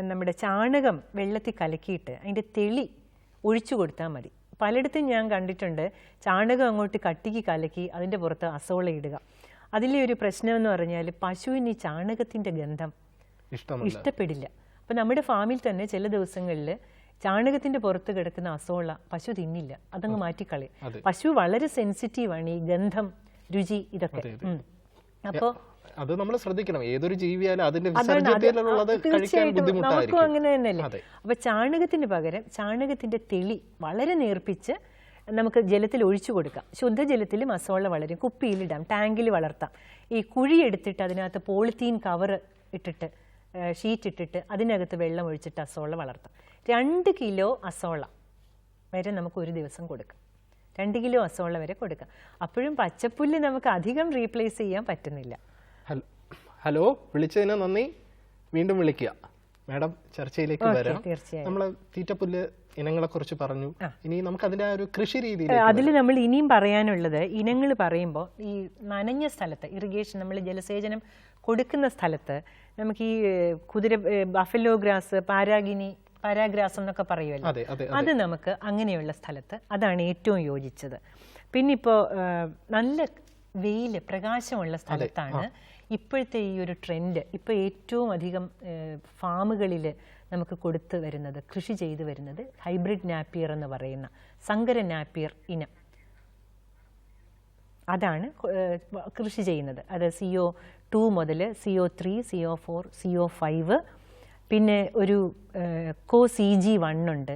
നമ്മുടെ ചാണകം വെള്ളത്തിൽ കലക്കിയിട്ട് അതിൻ്റെ തെളി ഒഴിച്ചു കൊടുത്താൽ മതി. പലയിടത്തും ഞാൻ കണ്ടിട്ടുണ്ട് ചാണകം അങ്ങോട്ട് കട്ടിക്ക് കലക്കി അതിൻ്റെ പുറത്ത് അസോള ഇടുക. അതിലെ ഒരു പ്രശ്നം എന്ന് പറഞ്ഞാൽ പശുവിന് ഈ ചാണകത്തിൻ്റെ ഗന്ധം ഇഷ്ടപ്പെടില്ല. അപ്പം നമ്മുടെ ഫാമിൽ തന്നെ ചില ദിവസങ്ങളിൽ ചാണകത്തിന്റെ പുറത്ത് കിടക്കുന്ന അസോള പശു തിന്നില്ല, അതങ്ങ് മാറ്റിക്കളയും. പശു വളരെ സെൻസിറ്റീവാണ് ഈ ഗന്ധം, രുചി, ഇതൊക്കെ. അപ്പോ അത് നമ്മൾ ശ്രദ്ധിക്കണം. ഏതൊരു ജീവിയാലും അതിന്റെ വിസർജ്യത്തിലുള്ളത് കഴിക്കാൻ ബുദ്ധിമുട്ടായിരിക്കും. നമുക്കും അങ്ങനെ തന്നെയല്ലേ. അപ്പൊ ചാണകത്തിന് പകരം ചാണകത്തിന്റെ തെളി വളരെ നേർപ്പിച്ച് നമുക്ക് ജലത്തിൽ ഒഴിച്ചു കൊടുക്കാം. ശുദ്ധജലത്തിൽ അസോള വളരും. കുപ്പിയിലിടാം, ടാങ്കിൽ വളർത്താം. ഈ കുഴി എടുത്തിട്ട് അതിനകത്ത് പോളിത്തീൻ കവർ ഇട്ടിട്ട്, ഷീറ്റ് ഇട്ടിട്ട് അതിനകത്ത് വെള്ളം ഒഴിച്ചിട്ട് അസോള വളർത്താം. 2 കിലോ അസോള വരെ നമുക്ക് ഒരു ദിവസം കൊടുക്കാം. 2 കിലോ അസോള വരെ കൊടുക്കാം. അപ്പോഴും പച്ചപ്പുല്ല് നമുക്ക് അധികം റീപ്ലേസ് ചെയ്യാൻ പറ്റുന്നില്ല. ഹലോ, വിളിച്ചതിന് നന്ദി. വീണ്ടും വിളിക്കുക. മാഡം, ചർച്ചയിലേക്ക് വരാം. തീർച്ചയായും. നമ്മൾ തീറ്റപ്പുല്ല് ഇനങ്ങളെ കുറിച്ച് പറഞ്ഞു. ഇനി നമുക്ക് അതിന്റെ ഒരു കൃഷി രീതി, അതിൽ നമ്മൾ ഇനിയും പറയാനുള്ളത്, ഇനങ്ങൾ പറയുമ്പോൾ ഈ നനഞ്ഞ സ്ഥലത്ത് ഇറിഗേഷൻ, നമ്മൾ ജലസേചനം കൊടുക്കുന്ന സ്ഥലത്ത് നമുക്ക് ഈ ബഫലോ ഗ്രാസ്, പാരാഗ്രാസ് എന്നൊക്കെ പറയുമല്ലോ, അത് നമുക്ക് അങ്ങനെയുള്ള സ്ഥലത്ത് അതാണ് ഏറ്റവും യോജിച്ചത്. പിന്നെ ഇപ്പോൾ നല്ല വെയിൽ പ്രകാശമുള്ള സ്ഥലത്താണ് ഇപ്പോഴത്തെ ഈ ഒരു ട്രെൻഡ്. ഇപ്പോൾ ഏറ്റവും അധികം ഫാമുകളിൽ നമുക്ക് കൊടുത്തു വരുന്നത്, കൃഷി ചെയ്തു വരുന്നത് ഹൈബ്രിഡ് നാപ്പിയർ എന്ന് പറയുന്ന സങ്കര നാപ്പിയർ ഇനം. അതാണ് കൃഷി ചെയ്യുന്നത്. അത് CO2 മുതൽ CO3, CO4, CO5, പിന്നെ ഒരു CG1 ഉണ്ട്,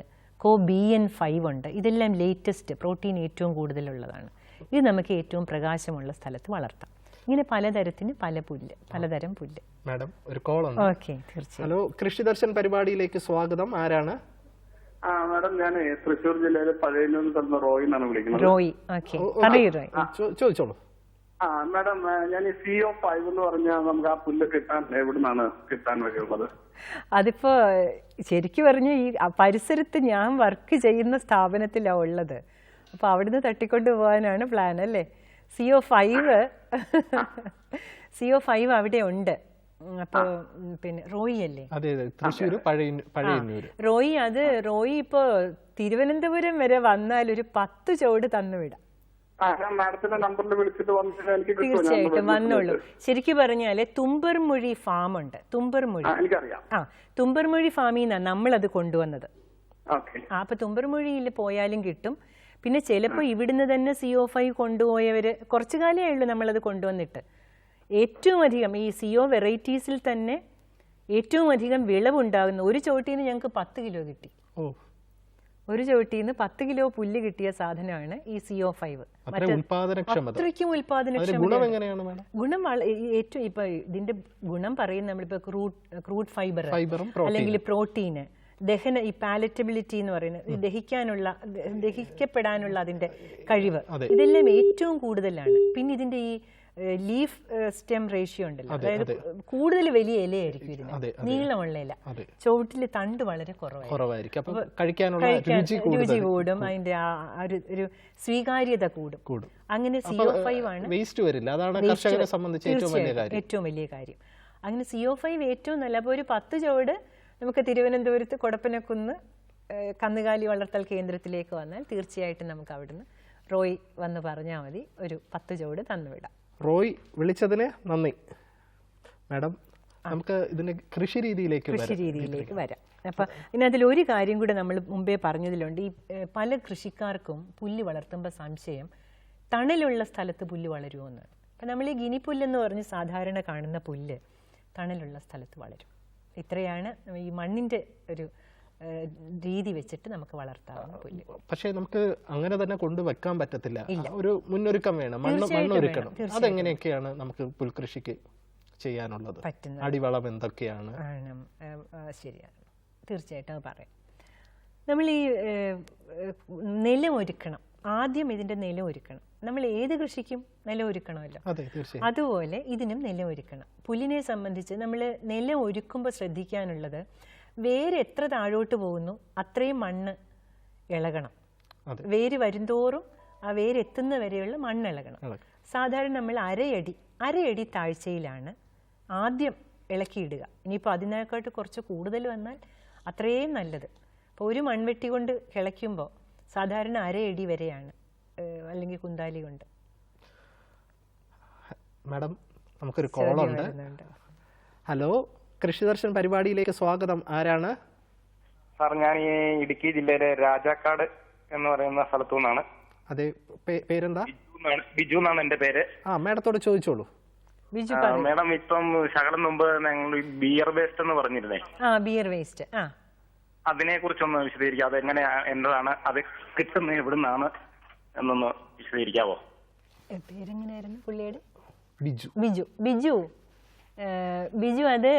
BN5 ഉണ്ട്. ഇതെല്ലാം ലേറ്റസ്റ്റ്, പ്രോട്ടീൻ ഏറ്റവും കൂടുതലുള്ളതാണ്. ഇത് നമുക്ക് ഏറ്റവും പ്രകാശമുള്ള സ്ഥലത്ത് വളർത്താം. ഇങ്ങനെ പലതരം പുല്ല്. മാഡം ഒരു കോൾ ഉണ്ട്. ഓക്കെ, തീർച്ചയായും. ഹലോ, കൃഷി ദർശൻ പരിപാടിയിലേക്ക് സ്വാഗതം. ആരാണ്? മാഡം, ഞാൻ തൃശ്ശൂർ ജില്ലയിലെ പഴയന്നൂരിൽ നിന്ന് റോയി എന്നാണ് വിളിക്കുന്നത്. റോയി, ഓക്കെ, പറയൂ റോയി. ചോദിച്ചോളൂ. മാഡം, ഞാൻ ഈ CO5 എന്ന് പറഞ്ഞാൽ നമുക്ക് ആ പുല്ല് കിട്ടാൻ എവിടുന്നാണ് കിട്ടാൻ വഴിയുള്ളത്? അതിപ്പോ ശരിക്കും പറഞ്ഞു ഈ പരിസരത്ത് ഞാൻ വർക്ക് ചെയ്യുന്ന സ്ഥാപനത്തിലാണ് ഉള്ളത്. അപ്പൊ അവിടുന്ന് തട്ടിക്കൊണ്ട് പോകാനാണ് പ്ലാൻ അല്ലേ? CO5 അവിടെ ഉണ്ട്. അപ്പൊ പിന്നെ റോയി അല്ലേ? റോയി ഇപ്പോ തിരുവനന്തപുരം വരെ വന്നാൽ ഒരു 10 ചുവട് തന്നുവിടാം. തീർച്ചയായിട്ടും വന്നോളൂ. ശരിക്കും പറഞ്ഞാല് തുമ്പർമൊഴി ഫാം ഉണ്ട്. തുമ്പർമൊഴി ഫാമിൽ നിന്നാണ് നമ്മളത് കൊണ്ടുവന്നത്. അപ്പൊ തുമ്പർമൊഴിയിൽ പോയാലും കിട്ടും. പിന്നെ ചിലപ്പോൾ ഇവിടുന്ന് തന്നെ CO5 കൊണ്ടുപോയവര് കുറച്ചു കാലമേ ഉള്ളൂ നമ്മളത് കൊണ്ടുവന്നിട്ട്. ഏറ്റവും അധികം ഈ CO വെറൈറ്റീസിൽ തന്നെ ഏറ്റവും അധികം വിളവുണ്ടാകുന്ന ഒരു ചോട്ടിൽ നിന്ന് ഞങ്ങൾക്ക് 10 കിലോ കിട്ടി. ഒരു ചോട്ടിൽ നിന്ന് 10 കിലോ പുല്ല് കിട്ടിയ സാധനമാണ് ഈ CO5. അത്രയ്ക്കും ഉൽപാദനക്ഷമത. ഗുണം ഏറ്റവും ഇപ്പൊ ഇതിന്റെ ഗുണം പറയും നമ്മളിപ്പോ ക്രൂഡ് ഫൈബർ അല്ലെങ്കിൽ പ്രോട്ടീന്, ദഹന, ഈ പാലറ്റബിലിറ്റി എന്ന് പറയുന്നത് ദഹിക്കപ്പെടാനുള്ള അതിന്റെ കഴിവ്, ഇതെല്ലാം ഏറ്റവും കൂടുതലാണ്. പിന്നെ ഇതിന്റെ ഈ ലീഫ് സ്റ്റെം റേഷ്യോ ഉണ്ടല്ലോ, അതായത് കൂടുതൽ വലിയ ഇലയായിരിക്കും ഇതിന്, നീളമുള്ള ഇല. ചുവട്ടില് തണ്ട് വളരെ കുറവായിരിക്കും. രുചി കൂടും, അതിന്റെ ഒരു സ്വീകാര്യത കൂടും. അങ്ങനെ CO5 ആണ് ഏറ്റവും വലിയ കാര്യം. അങ്ങനെ CO5 ഏറ്റവും നല്ല. അപ്പോൾ ഒരു 10 ചുവട് നമുക്ക് തിരുവനന്തപുരത്ത് കൊടപ്പനക്കുന്ന് കന്നുകാലി വളർത്തൽ കേന്ദ്രത്തിലേക്ക് വന്നാൽ തീർച്ചയായിട്ടും നമുക്ക് അവിടുന്ന് റോയ് വന്ന് പറഞ്ഞാൽ മതി, ഒരു 10 ചുവട് തന്നുവിടാം. റോയ്, വിളിച്ചതിന് നന്ദി. മാഡം, നമുക്ക് ഇതിന്റെ കൃഷി രീതിയിലേക്ക് വരാം. അപ്പം ഇതിനകത്തിലൊരു കാര്യം കൂടെ നമ്മൾ മുമ്പേ പറഞ്ഞതിലുണ്ട്. ഈ പല കൃഷിക്കാർക്കും പുല്ല് വളർത്തുമ്പോൾ സംശയം, തണലുള്ള സ്ഥലത്ത് പുല്ല് വളരുമോ എന്ന്. അപ്പം നമ്മൾ ഈ ഗിനിപ്പുല്ലെന്ന് പറഞ്ഞ് സാധാരണ കാണുന്ന പുല്ല് തണലുള്ള സ്ഥലത്ത് വളരും. ഇത്രയാണ് ഈ മണ്ണിന്റെ ഒരു രീതി വെച്ചിട്ട് നമുക്ക് വളർത്താവുന്ന പുല്ല്. പക്ഷേ നമുക്ക് അങ്ങനെ തന്നെ കൊണ്ടുവെക്കാൻ പറ്റത്തില്ല. ഒരു മുന്നൊരുക്കം വേണം, മണ്ണൊരുക്കണം. അതെങ്ങനെയൊക്കെയാണ് നമുക്ക് പുൽകൃഷിക്ക് ചെയ്യാനുള്ളത്? അടിവളം എന്തൊക്കെയാണ്? ശരിയാണ്, തീർച്ചയായിട്ടും പറയാം. നമ്മൾ ഈ നിലം ഒരുക്കണം. ആദ്യം ഇതിന്റെ നിലം ഒരുക്കണം. നമ്മൾ ഏത് കൃഷിക്കും നിലം ഒരുക്കണമല്ലോ, അതുപോലെ ഇതിനും നിലം ഒരുക്കണം. പുല്ലിനെ സംബന്ധിച്ച് നമ്മൾ നിലം ഒരുക്കുമ്പോൾ ശ്രദ്ധിക്കാനുള്ളത്, വേര് എത്ര താഴോട്ട് പോകുന്നു അത്രയും മണ്ണ് ഇളകണം. വേര് വരുംതോറും ആ വേര് എത്തുന്ന വരെയുള്ള മണ്ണ് ഇളകണം. സാധാരണ നമ്മൾ അരയടി താഴ്ചയിലാണ് ആദ്യം ഇളക്കിയിടുക. ഇനിയിപ്പോൾ അതിനേക്കാട്ട് കുറച്ച് കൂടുതൽ വന്നാൽ അത്രയും നല്ലത്. അപ്പോൾ ഒരു മൺവെട്ടി കൊണ്ട് കിളയ്ക്കുമ്പോൾ സാധാരണ അരയടി വരെയാണ്, അല്ലെങ്കിൽ കുന്താലി കൊണ്ട്. മാഡം, നമുക്കൊരു കോളുണ്ട്. ഹലോ, കൃഷിദർശൻ പരിപാടിയിലേക്ക് സ്വാഗതം. ആരാണ്? സാർ, ഞാൻ ഈ ഇടുക്കി ജില്ലയിലെ രാജാക്കാട് എന്ന് പറയുന്ന സ്ഥലത്തു നിന്നാണ്. അതെ, പേരെന്താ? ബിജു എന്നാണ് എന്റെ പേര്. മാഡത്തോട് ചോദിച്ചോളൂ. മാഡം, ഇപ്പം ശകലം മുമ്പ് ഞങ്ങൾ ബിയർ വേസ്റ്റ് എന്ന് പറഞ്ഞിരുന്നേ, ബിയർ വേസ്റ്റ്, അതിനെ കുറിച്ചൊന്ന് വിശദീകരിക്കാം. അതെങ്ങനെ, എന്താണ് അത് കിട്ടുന്നത്, എവിടുന്നാണ് എന്നൊന്ന് വിശദീകരിക്കാവോ? പേരെങ്ങനെയായിരുന്നു പുള്ളിയുടെ? ബിജു. അത്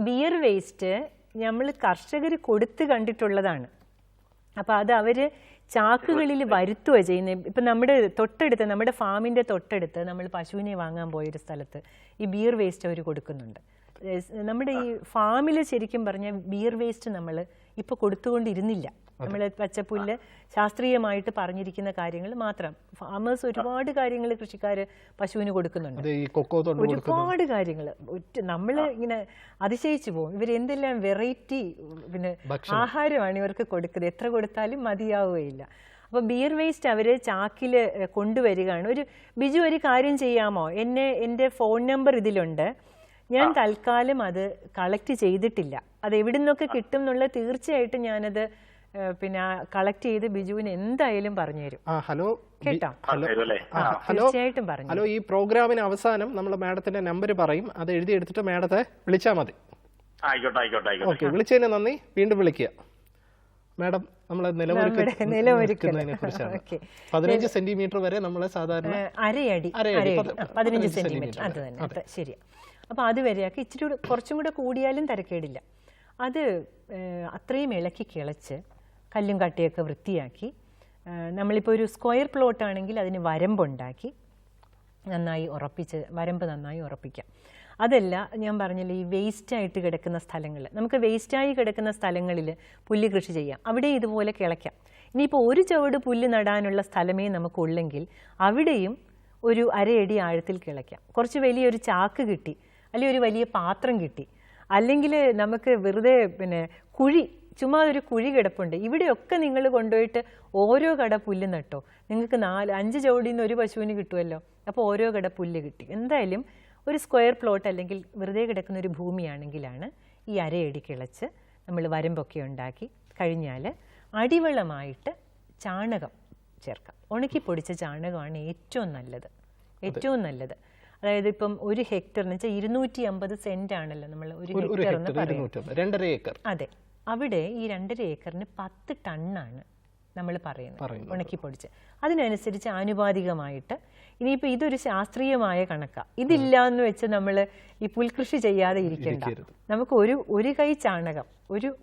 ബിയർ വേസ്റ്റ് നമ്മൾ കർഷകർ കൊടുത്ത് കണ്ടിട്ടുള്ളതാണ്. അപ്പോൾ അത് അവർ ചാക്കുകളിൽ വരുത്തുക ചെയ്യുന്നത്. ഇപ്പം നമ്മുടെ ഫാമിൻ്റെ തൊട്ടടുത്ത് നമ്മൾ പശുവിനെ വാങ്ങാൻ പോയൊരു സ്ഥലത്ത് ഈ ബിയർ വേസ്റ്റ് അവർ കൊടുക്കുന്നുണ്ട്. നമ്മുടെ ഈ ഫാമിൽ ശരിക്കും പറഞ്ഞാൽ ബിയർ വേസ്റ്റ് നമ്മൾ ഇപ്പോൾ കൊടുത്തുകൊണ്ടിരുന്നില്ല. നമ്മൾ പച്ചപ്പുല്ല് ശാസ്ത്രീയമായിട്ട് പറഞ്ഞിരിക്കുന്ന കാര്യങ്ങൾ മാത്രം. ഫാമേഴ്സ് ഒരുപാട് കാര്യങ്ങൾ കൃഷിക്കാർ പശുവിന് കൊടുക്കുന്നുണ്ട്, ഒരുപാട് കാര്യങ്ങൾ. നമ്മൾ ഇങ്ങനെ അതിശയിച്ചു പോകും, ഇവരെന്തെല്ലാം വെറൈറ്റി പിന്നെ ആഹാരമാണ് ഇവർക്ക് കൊടുക്കുന്നത്. എത്ര കൊടുത്താലും മതിയാവുകയില്ല. അപ്പോൾ ബിയർ വേസ്റ്റ് അവർ ചാക്കിൽ കൊണ്ടുവരികയാണ്. ബിജു ഒരു കാര്യം ചെയ്യാമോ, എൻ്റെ ഫോൺ നമ്പർ ഇതിലുണ്ട്, ഞാൻ തൽക്കാലം അത് കളക്ട് ചെയ്തിട്ടില്ല, അത് എവിടെ നിന്നൊക്കെ കിട്ടും എന്നുള്ളത് തീർച്ചയായിട്ടും ഞാനത് പിന്നെ കളക്ട് ചെയ്ത് ബിജുവിന് എന്തായാലും പറഞ്ഞു തരും. ഹലോ കേട്ടോ? ഹലോ, തീർച്ചയായിട്ടും പറഞ്ഞു. ഹലോ, ഈ പ്രോഗ്രാമിന് അവസാനം നമ്മൾ മാഡത്തിന്റെ നമ്പർ പറയും, അത് എഴുതി എടുത്തിട്ട് മാഡത്തെ വിളിച്ചാൽ മതി. ഓക്കെ, വിളിച്ചതിന് നന്ദി. വീണ്ടും വിളിക്കുക മാഡം. നമ്മൾ നിലവൊരുക്കുന്നതിനെ കുറിച്ചാണ്. 15 സെന്റിമീറ്റർ വരെ നമ്മൾ സാധാരണ അരയടി 15 സെന്റിമീറ്റർ, അത് തന്നെ, അത് ശരിയാ. അപ്പോൾ അത് വരെയാക്കി ഇച്ചിരി കുറച്ചും കൂടെ കൂടിയാലും തരക്കേടില്ല. അത് അത്രയും ഇളക്കി കിളച്ച് കല്ലും കട്ടയൊക്കെ വൃത്തിയാക്കി, നമ്മളിപ്പോൾ ഒരു സ്ക്വയർ പ്ലോട്ട് ആണെങ്കിൽ അതിന് വരമ്പുണ്ടാക്കി നന്നായി ഉറപ്പിച്ച്, വരമ്പ് നന്നായി ഉറപ്പിക്കാം. അതല്ല, ഞാൻ പറഞ്ഞില്ലേ, ഈ വേസ്റ്റായിട്ട് കിടക്കുന്ന സ്ഥലങ്ങൾ, നമുക്ക് വേസ്റ്റായി കിടക്കുന്ന സ്ഥലങ്ങളിൽ പുല്ല് കൃഷി ചെയ്യാം. അവിടെ ഇതുപോലെ കിളയ്ക്കാം. ഇനിയിപ്പോൾ ഒരു ചുവട് പുല്ല് നടാനുള്ള സ്ഥലമേ നമുക്കുള്ളെങ്കിൽ അവിടെയും ഒരു അരയടി ആഴത്തിൽ കിളയ്ക്കാം. കുറച്ച് വലിയൊരു ചാക്ക് കിട്ടി, അല്ലെങ്കിൽ ഒരു വലിയ പാത്രം കിട്ടി, അല്ലെങ്കിൽ നമുക്ക് വെറുതെ പിന്നെ ചുമ്മാ ഒരു കുഴി കിടപ്പുണ്ട്, ഇവിടെയൊക്കെ നിങ്ങൾ കൊണ്ടുപോയിട്ട് ഓരോ കട പുല്ല് നട്ടോ, നിങ്ങൾക്ക് 4-5 ചുവടിൽ നിന്ന് ഒരു പശുവിന് കിട്ടുമല്ലോ. അപ്പോൾ ഓരോ കട പുല്ല് കിട്ടി. എന്തായാലും ഒരു സ്ക്വയർ പ്ലോട്ട് അല്ലെങ്കിൽ വെറുതെ കിടക്കുന്ന ഒരു ഭൂമിയാണെങ്കിലാണ് ഈ അരയടി കിളച്ച് നമ്മൾ വരമ്പൊക്കെ ഉണ്ടാക്കി കഴിഞ്ഞാൽ അടിവളമായിട്ട് ചാണകം ചേർക്കാം. ഉണക്കി പൊടിച്ച ചാണകമാണ് ഏറ്റവും നല്ലത്. അതായത് ഇപ്പം 1 ഹെക്ടറിന് വെച്ചാൽ 250 സെന്റ് ആണല്ലോ നമ്മൾ ഒരു ഹെക്ടർ എന്ന് പറയുന്നത്. 2.5 ഏക്കർ. അതെ, അവിടെ ഈ 2.5 ഏക്കറിന് 10 ടണ്ണാണ് നമ്മൾ പറയുന്നത് ഉണക്കി പൊടിച്ച്. അതിനനുസരിച്ച് ആനുപാതികമായിട്ട് ഇനിയിപ്പോൾ ഇതൊരു ശാസ്ത്രീയമായ കണക്കാണ്. ഇതില്ല എന്ന് വെച്ച് നമ്മൾ ഈ പുൽകൃഷി ചെയ്യാതെ ഇരിക്കേണ്ട. നമുക്ക് ഒരു കൈ ചാണകം,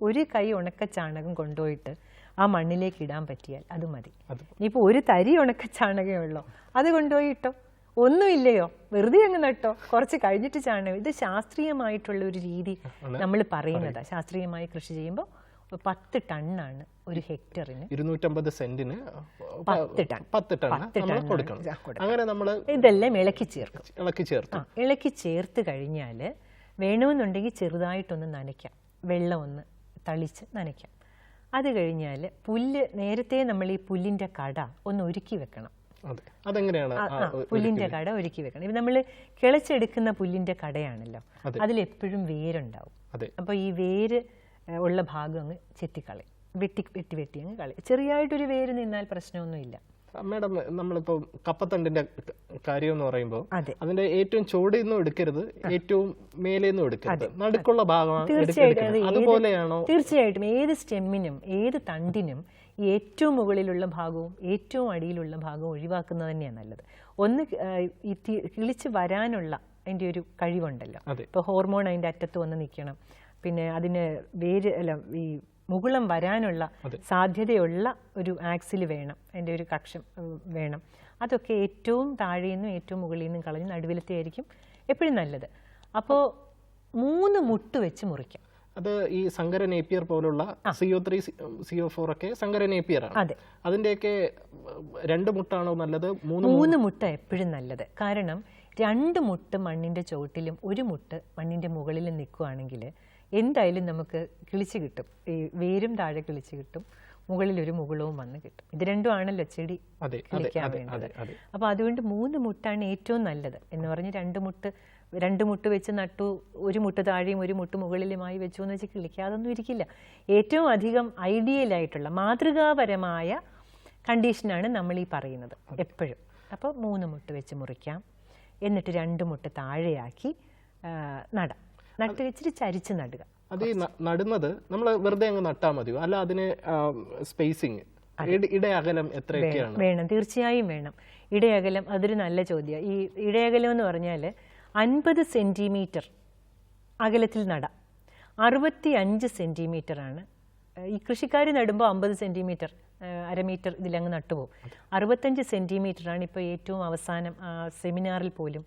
ഒരു കൈ ഉണക്ക ചാണകം കൊണ്ടുപോയിട്ട് ആ മണ്ണിലേക്ക് ഇടാൻ പറ്റിയാൽ അത് മതി. ഇനിയിപ്പോൾ ഒരു തരി ഉണക്ക ചാണകമേ ഉള്ളൂ, അത് കൊണ്ടുപോയി ഇട്ടോ, ഒന്നുമില്ലയോ വെറുതെ അങ്ങ് നട്ടോ, കുറച്ച് കഴിഞ്ഞിട്ട് ചാണകം. ഇത് ശാസ്ത്രീയമായിട്ടുള്ള ഒരു രീതി നമ്മൾ പറയുന്നത്. ശാസ്ത്രീയമായി കൃഷി ചെയ്യുമ്പോൾ 10 ടണ്ണാണ് ഒരു ഹെക്ടറിന്. 250 സെന്റിന് 10 ടൺ കൊടുക്കണം. അങ്ങനെ നമ്മൾ ഇതെല്ലാം ഇളക്കി ചേർത്ത് കഴിഞ്ഞാൽ വേണമെന്നുണ്ടെങ്കിൽ ചെറുതായിട്ടൊന്ന് നനയ്ക്കാം, വെള്ളം ഒന്ന് തളിച്ച് നനയ്ക്കാം. അത് കഴിഞ്ഞാൽ നേരത്തെ നമ്മൾ ഈ പുല്ലിന്റെ കട ഒന്ന് ഒരുക്കി വെക്കണം. പുല്ലിന്റെ കട ഒരുക്കി വെക്കണം. ഇപ്പം നമ്മൾ കിളച്ചെടുക്കുന്ന പുല്ലിന്റെ കടയാണല്ലോ, അതിലെപ്പോഴും വേരുണ്ടാവും. അപ്പോൾ ഈ വേര് ഉള്ള ഭാഗം അങ്ങ് ചെത്തിക്കളയും, വെട്ടി അങ്ങ് കളയും. ചെറിയായിട്ടൊരു വേര് നിന്നാൽ പ്രശ്നമൊന്നുമില്ല. മാഡം, നമ്മളിപ്പോ കപ്പത്തണ്ടിന്റെ കാര്യം എന്ന് പറയുമ്പോൾ അതിന്റെ ഏറ്റവും ചുവടിൽ നിന്നും എടുക്കരുത്, ഏറ്റവും മേലെ നിന്നും എടുക്കരുത്, നടുക്കുള്ള ഭാഗമാണ്. തീർച്ചയായിട്ടും ഏത് സ്റ്റെമ്മിനും ഏത് തണ്ടിനും ഏറ്റവും മുകളിലുള്ള ഭാഗവും ഏറ്റവും അടിയിലുള്ള ഭാഗവും ഒഴിവാക്കുന്നത് തന്നെയാണ് നല്ലത്. ഒന്ന് കിളിച്ച് വരാനുള്ള അതിൻ്റെ ഒരു കഴിവുണ്ടല്ലോ. ഇപ്പോൾ ഹോർമോൺ അതിൻ്റെ അറ്റത്ത് വന്ന് നിൽക്കണം, പിന്നെ അതിന് ഈ മുകുളം വരാനുള്ള സാധ്യതയുള്ള ഒരു ആക്സിൽ വേണം, അതിൻ്റെ ഒരു കക്ഷം വേണം. അതൊക്കെ ഏറ്റവും താഴെ നിന്നും ഏറ്റവും മുകളിൽ നിന്നും കളഞ്ഞ് നടുവിലത്തെ ആയിരിക്കും എപ്പോഴും നല്ലത്. അപ്പോൾ 3 മുട്ട് വെച്ച് മുറിക്കാം. അത് ഈ സങ്കര നേപ്പിയർ പോലുള്ള CO3 CO4 ഒക്കെ സങ്കര നേപ്പിയർ ആണ്. അതെ, അതിന്റെയൊക്കെ 2 മുട്ടാണോ നല്ലത്? 3 മുട്ട എപ്പോഴും നല്ലത്. കാരണം 2 മുട്ട് മണ്ണിന്റെ ചുവട്ടിലും 1 മുട്ട് മണ്ണിന്റെ മുകളിലും നിൽക്കുകയാണെങ്കിൽ എന്തായാലും നമുക്ക് കിളിച്ച് കിട്ടും. ഈ വേരും താഴെ കിളിച്ച് കിട്ടും, മുകളിൽ ഒരു മുകുളവും വന്ന് കിട്ടും. ഇത് രണ്ടും ആണല്ലോ ചെടി കിളിക്കാൻ വേണ്ടത്. അപ്പോൾ അതുകൊണ്ട് 3 മുട്ടാണ് ഏറ്റവും നല്ലത്. എന്ന് പറഞ്ഞ് 2 മുട്ട് വെച്ച് നട്ടു, 1 മുട്ട് താഴെയും 1 മുട്ട് മുകളിലുമായി വെച്ചു എന്ന് വെച്ച് കിളിക്കാതൊന്നും ഇരിക്കില്ല. ഏറ്റവും അധികം ഐഡിയലായിട്ടുള്ള മാതൃകാപരമായ കണ്ടീഷനാണ് നമ്മൾ ഈ പറയുന്നത് എപ്പോഴും. അപ്പോൾ 3 മുട്ട് വെച്ച് മുറിക്കാം, എന്നിട്ട് 2 മുട്ട് താഴെയാക്കി നടാം. നട്ട് വെച്ചിട്ട് ചരിച്ച് നടുക. അത് ഈ നടുന്നത് നമ്മൾ വെറുതെ അങ്ങ് നട്ടാൽ മതിയോ, അല്ല അതിന് സ്പേസിങ് ഇടയകലം എത്രയൊക്കെയാണ്? വേണം, തീർച്ചയായും വേണം ഇടയകലം. അതൊരു നല്ല ചോദ്യമാണ്. ഈ ഇടയകലം എന്ന് പറഞ്ഞാൽ 50 സെന്റിമീറ്റർ അകലത്തിൽ നടാം. 65 സെന്റിമീറ്ററാണ് ഈ കൃഷിക്കാർ നടുമ്പോൾ. 50 സെന്റിമീറ്റർ, അര മീറ്റർ ഇതിലങ്ങ് നട്ടുപോകും. 65 സെന്റിമീറ്ററാണ് ഇപ്പോൾ ഏറ്റവും അവസാനം സെമിനാറിൽ പോലും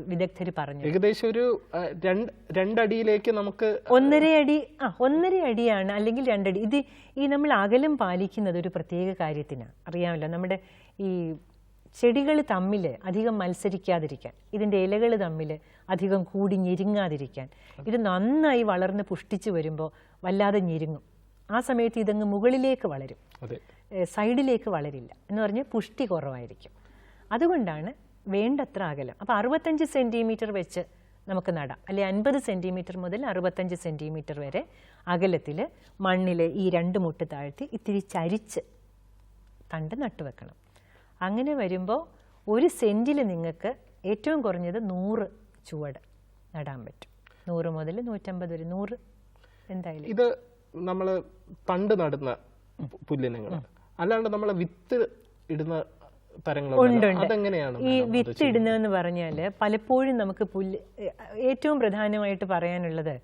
വിദഗ്ധർ പറഞ്ഞു. ഏകദേശം ഒരു 2 അടിയിലേക്ക് നമുക്ക് 1.5 അടിയാണ്, അല്ലെങ്കിൽ 2 അടി. ഇത് ഈ നമ്മൾ അകലം പാലിക്കുന്നത് ഒരു പ്രത്യേക കാര്യത്തിനാണ്. അറിയാമല്ലോ, നമ്മുടെ ഈ ചെടികൾ തമ്മിൽ അധികം മത്സരിക്കാതിരിക്കാൻ, ഇതിൻ്റെ ഇലകൾ തമ്മിൽ അധികം കൂടി ഞെരുങ്ങാതിരിക്കാൻ. ഇത് നന്നായി വളർന്ന് പുഷ്ടിച്ച് വരുമ്പോൾ വല്ലാതെ ഞെരുങ്ങും. ആ സമയത്ത് ഇതങ്ങ് മുകളിലേക്ക് വളരും. സൈഡിലേക്ക് വളരില്ല, എന്ന് പറഞ്ഞാൽ പുഷ്ടി കുറവായിരിക്കും. അതുകൊണ്ടാണ് വേണ്ടത്ര അകലം. അപ്പോൾ 65 സെൻറ്റിമീറ്റർ വെച്ച് നമുക്ക് നടാം, അല്ലെ 50 സെൻറ്റിമീറ്റർ മുതൽ 65 സെൻറ്റിമീറ്റർ വരെ അകലത്തിൽ മണ്ണിൽ ഈ 2 മുട്ട് താഴ്ത്തി ഇത്തിരി ചരിച്ച് തണ്ട് നട്ടുവെക്കണം. അങ്ങനെ വരുമ്പോൾ 1 സെൻറ്റിൽ നിങ്ങൾക്ക് ഏറ്റവും കുറഞ്ഞത് 100 ചുവട് നടാൻ പറ്റും. 100 മുതൽ 150 വരെ 100 എന്തായാലും. ഇത് നമ്മൾ പണ്ട് നടുന്ന പുല്ലിനങ്ങൾ അല്ലാണ്ട് നമ്മൾ വിത്ത് ഇടുന്ന ഉണ്ട്. ഈ വിത്ത് ഇടുന്നതെന്ന് പറഞ്ഞാൽ പലപ്പോഴും നമുക്ക് പുല്ല്, ഏറ്റവും പ്രധാനമായിട്ട് പറയാനുള്ളത്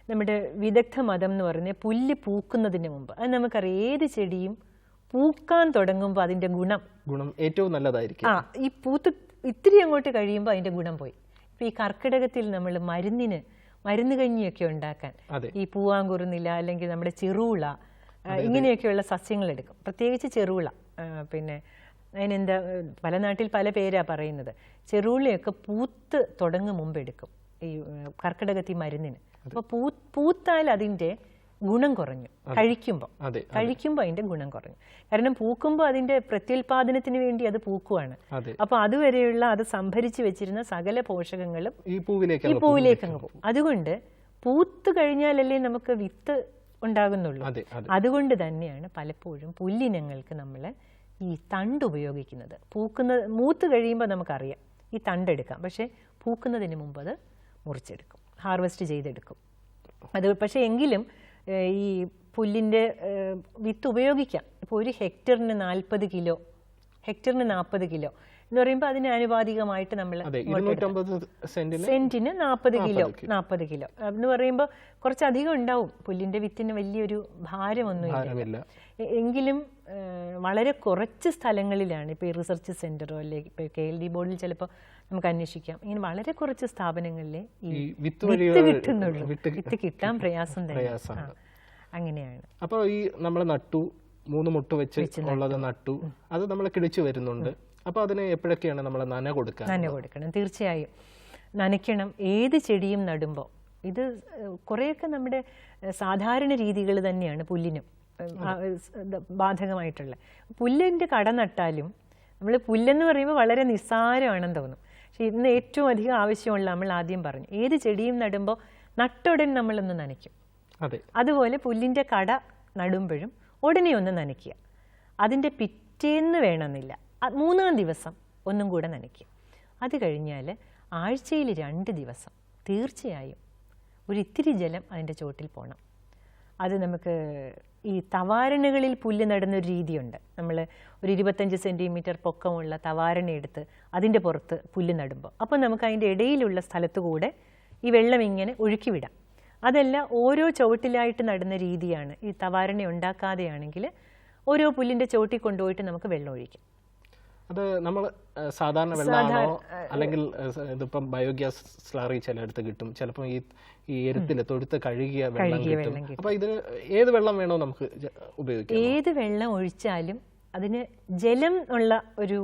നമ്മുടെ വിദഗ്ധ മതം എന്ന് പറഞ്ഞാൽ പുല്ല് പൂക്കുന്നതിന് മുമ്പ്, അത് നമുക്കറിയാം ഏത് ചെടിയും പൂക്കാൻ തുടങ്ങുമ്പോൾ അതിൻ്റെ ഗുണം ഏറ്റവും നല്ലതായിരിക്കും. ഈ പൂത്ത് ഇത്തിരി അങ്ങോട്ട് കഴിയുമ്പോൾ അതിൻ്റെ ഗുണം പോയി. ഇപ്പം ഈ കർക്കിടകത്തിൽ നമ്മൾ മരുന്ന് കഞ്ഞിയൊക്കെ ഉണ്ടാക്കാൻ ഈ പൂവാങ്കുറുന്നില അല്ലെങ്കിൽ നമ്മുടെ ചെറുള ഇങ്ങനെയൊക്കെയുള്ള സസ്യങ്ങൾ എടുക്കും. പ്രത്യേകിച്ച് ചെറുള, പിന്നെ അതിനെന്താ പല നാട്ടിൽ പല പേരാ പറയുന്നത്. ചെറുള്ളിയൊക്കെ പൂത്ത് തുടങ്ങും മുമ്പ് എടുക്കും ഈ കർക്കിടകത്തിൽ മരുന്നിന്. അപ്പോൾ പൂത്താൽ അതിൻ്റെ ഗുണം കുറഞ്ഞു, കഴിക്കുമ്പോൾ അതിൻ്റെ ഗുണം കുറഞ്ഞു. കാരണം പൂക്കുമ്പോൾ അതിൻ്റെ പ്രത്യുൽപാദനത്തിന് വേണ്ടി അത് പൂക്കുവാണ്. അപ്പോൾ അതുവരെയുള്ള അത് സംഭരിച്ചു വെച്ചിരുന്ന സകല പോഷകങ്ങളും ഈ പൂവിലേക്ക് അങ്ങ് പോകും. അതുകൊണ്ട് പൂത്ത് കഴിഞ്ഞാലല്ലേ നമുക്ക് വിത്ത് ഉണ്ടാകുന്നുള്ളൂ. അതുകൊണ്ട് തന്നെയാണ് പലപ്പോഴും പുല്ലിനങ്ങൾക്ക് നമ്മൾ ഈ തണ്ട് ഉപയോഗിക്കുന്നത്. മൂത്ത് കഴിയുമ്പോൾ നമുക്കറിയാം ഈ തണ്ടെടുക്കാം, പക്ഷേ പൂക്കുന്നതിന് മുമ്പ് അത് മുറിച്ചെടുക്കും, ഹാർവെസ്റ്റ് ചെയ്തെടുക്കും. അത് പക്ഷേ എങ്കിലും ഈ പുല്ലിൻ്റെ വിത്ത് ഉപയോഗിക്കാം. ഇപ്പോൾ 1 ഹെക്ടറിന് 40 കിലോ, ഹെക്ടറിന് 40 കിലോ എന്ന് പറയുമ്പോൾ അതിന് ആനുപാതികമായിട്ട് നമ്മൾ സെന്റിന് 40 കിലോ എന്ന് പറയുമ്പോൾ കുറച്ചധികം ഉണ്ടാവും. പുല്ലിൻ്റെ വിത്തിന് വലിയൊരു ഭാരമൊന്നുമില്ല. എങ്കിലും വളരെ കുറച്ച് സ്ഥലങ്ങളിലാണ് ഇപ്പോൾ ഈ റിസർച്ച് സെന്ററോ അല്ലെങ്കിൽ ഇപ്പോൾ KLD ബോർഡിൽ ചിലപ്പോൾ നമുക്ക് അന്വേഷിക്കാം, ഇങ്ങനെ വളരെ കുറച്ച് സ്ഥാപനങ്ങളിലെ ഈ വിത്ത് കിട്ടുന്നുള്ളൂ. വിത്ത് കിട്ടാൻ പ്രയാസം തന്നെ. അങ്ങനെയാണ്. അപ്പോൾ ഈ നമ്മൾ നട്ടു 3 മുട്ട് വെച്ച് ഉള്ളത് നട്ടു, അത് നമ്മൾ കിളിച്ചു വരുന്നുണ്ട്. അപ്പോൾ അതിന് എപ്പോഴൊക്കെയാണ് നമ്മൾ നന കൊടുക്കണം? തീർച്ചയായും നനയ്ക്കണം. ഏത് ചെടിയും നടുമ്പോൾ ഇത് കുറേയൊക്കെ നമ്മുടെ സാധാരണ രീതികൾ തന്നെയാണ് പുല്ലിനും ബാധകമായിട്ടുള്ള. പുല്ലിൻ്റെ കട നട്ടാലും നമ്മൾ പുല്ലെന്ന് പറയുമ്പോൾ വളരെ നിസ്സാരമാണെന്ന് തോന്നും, പക്ഷെ ഇന്ന് ഏറ്റവും അധികം ആവശ്യമുള്ള നമ്മൾ ആദ്യം പറഞ്ഞു, ഏത് ചെടിയും നടുമ്പോൾ നട്ടുടൻ നമ്മളൊന്ന് നനയ്ക്കും. അതുപോലെ പുല്ലിൻ്റെ കട നടുമ്പോഴും ഉടനെ ഒന്ന് നനയ്ക്കുക. അതിൻ്റെ പിറ്റേന്ന് വേണമെന്നില്ല, 3-ാം ദിവസം ഒന്നും കൂടെ നനയ്ക്കും. അത് കഴിഞ്ഞാൽ ആഴ്ചയിൽ 2 ദിവസം തീർച്ചയായും ഒരിത്തിരി ജലം അതിൻ്റെ ചോട്ടിൽ പോകണം. അത് നമുക്ക് ഈ തവാരണകളിൽ പുല്ല് നടുന്നൊരു രീതിയുണ്ട്. നമ്മൾ ഒരു 25 സെൻറ്റിമീറ്റർ പൊക്കമുള്ള തവാരണ എടുത്ത് അതിൻ്റെ പുറത്ത് പുല്ല് നടുമ്പോൾ അപ്പോൾ നമുക്ക് അതിൻ്റെ ഇടയിലുള്ള സ്ഥലത്തു കൂടെ ഈ വെള്ളം ഇങ്ങനെ ഒഴുക്കി വിടാം. അതല്ല ഓരോ ചുവട്ടിലായിട്ട് നടുന്ന രീതിയാണ്. ഈ തവാരണ ഉണ്ടാക്കാതെയാണെങ്കിൽ ഓരോ പുല്ലിൻ്റെ ചുവട്ടിൽ കൊണ്ടുപോയിട്ട് നമുക്ക് വെള്ളം ഒഴിക്കാം. അത് നമ്മൾ സാധാരണ വെള്ളമാണോ അല്ലെങ്കിൽ ഇതിപ്പം ബയോഗ്യാസ് സ്ലറി ചിലയിടത്ത് കിട്ടും, ചിലപ്പോൾ ഈ എരുത്തിൽ തൊഴുത്ത് കഴുകിയ വെള്ളം കിട്ടും. അപ്പോൾ ഇതിന് ഏത് വെള്ളം വേണോ നമുക്ക് ഉപയോഗിക്കാം? ഏത് വെള്ളം ഒഴിച്ചാലും അതിന് ജലം ഉള്ള ഒരു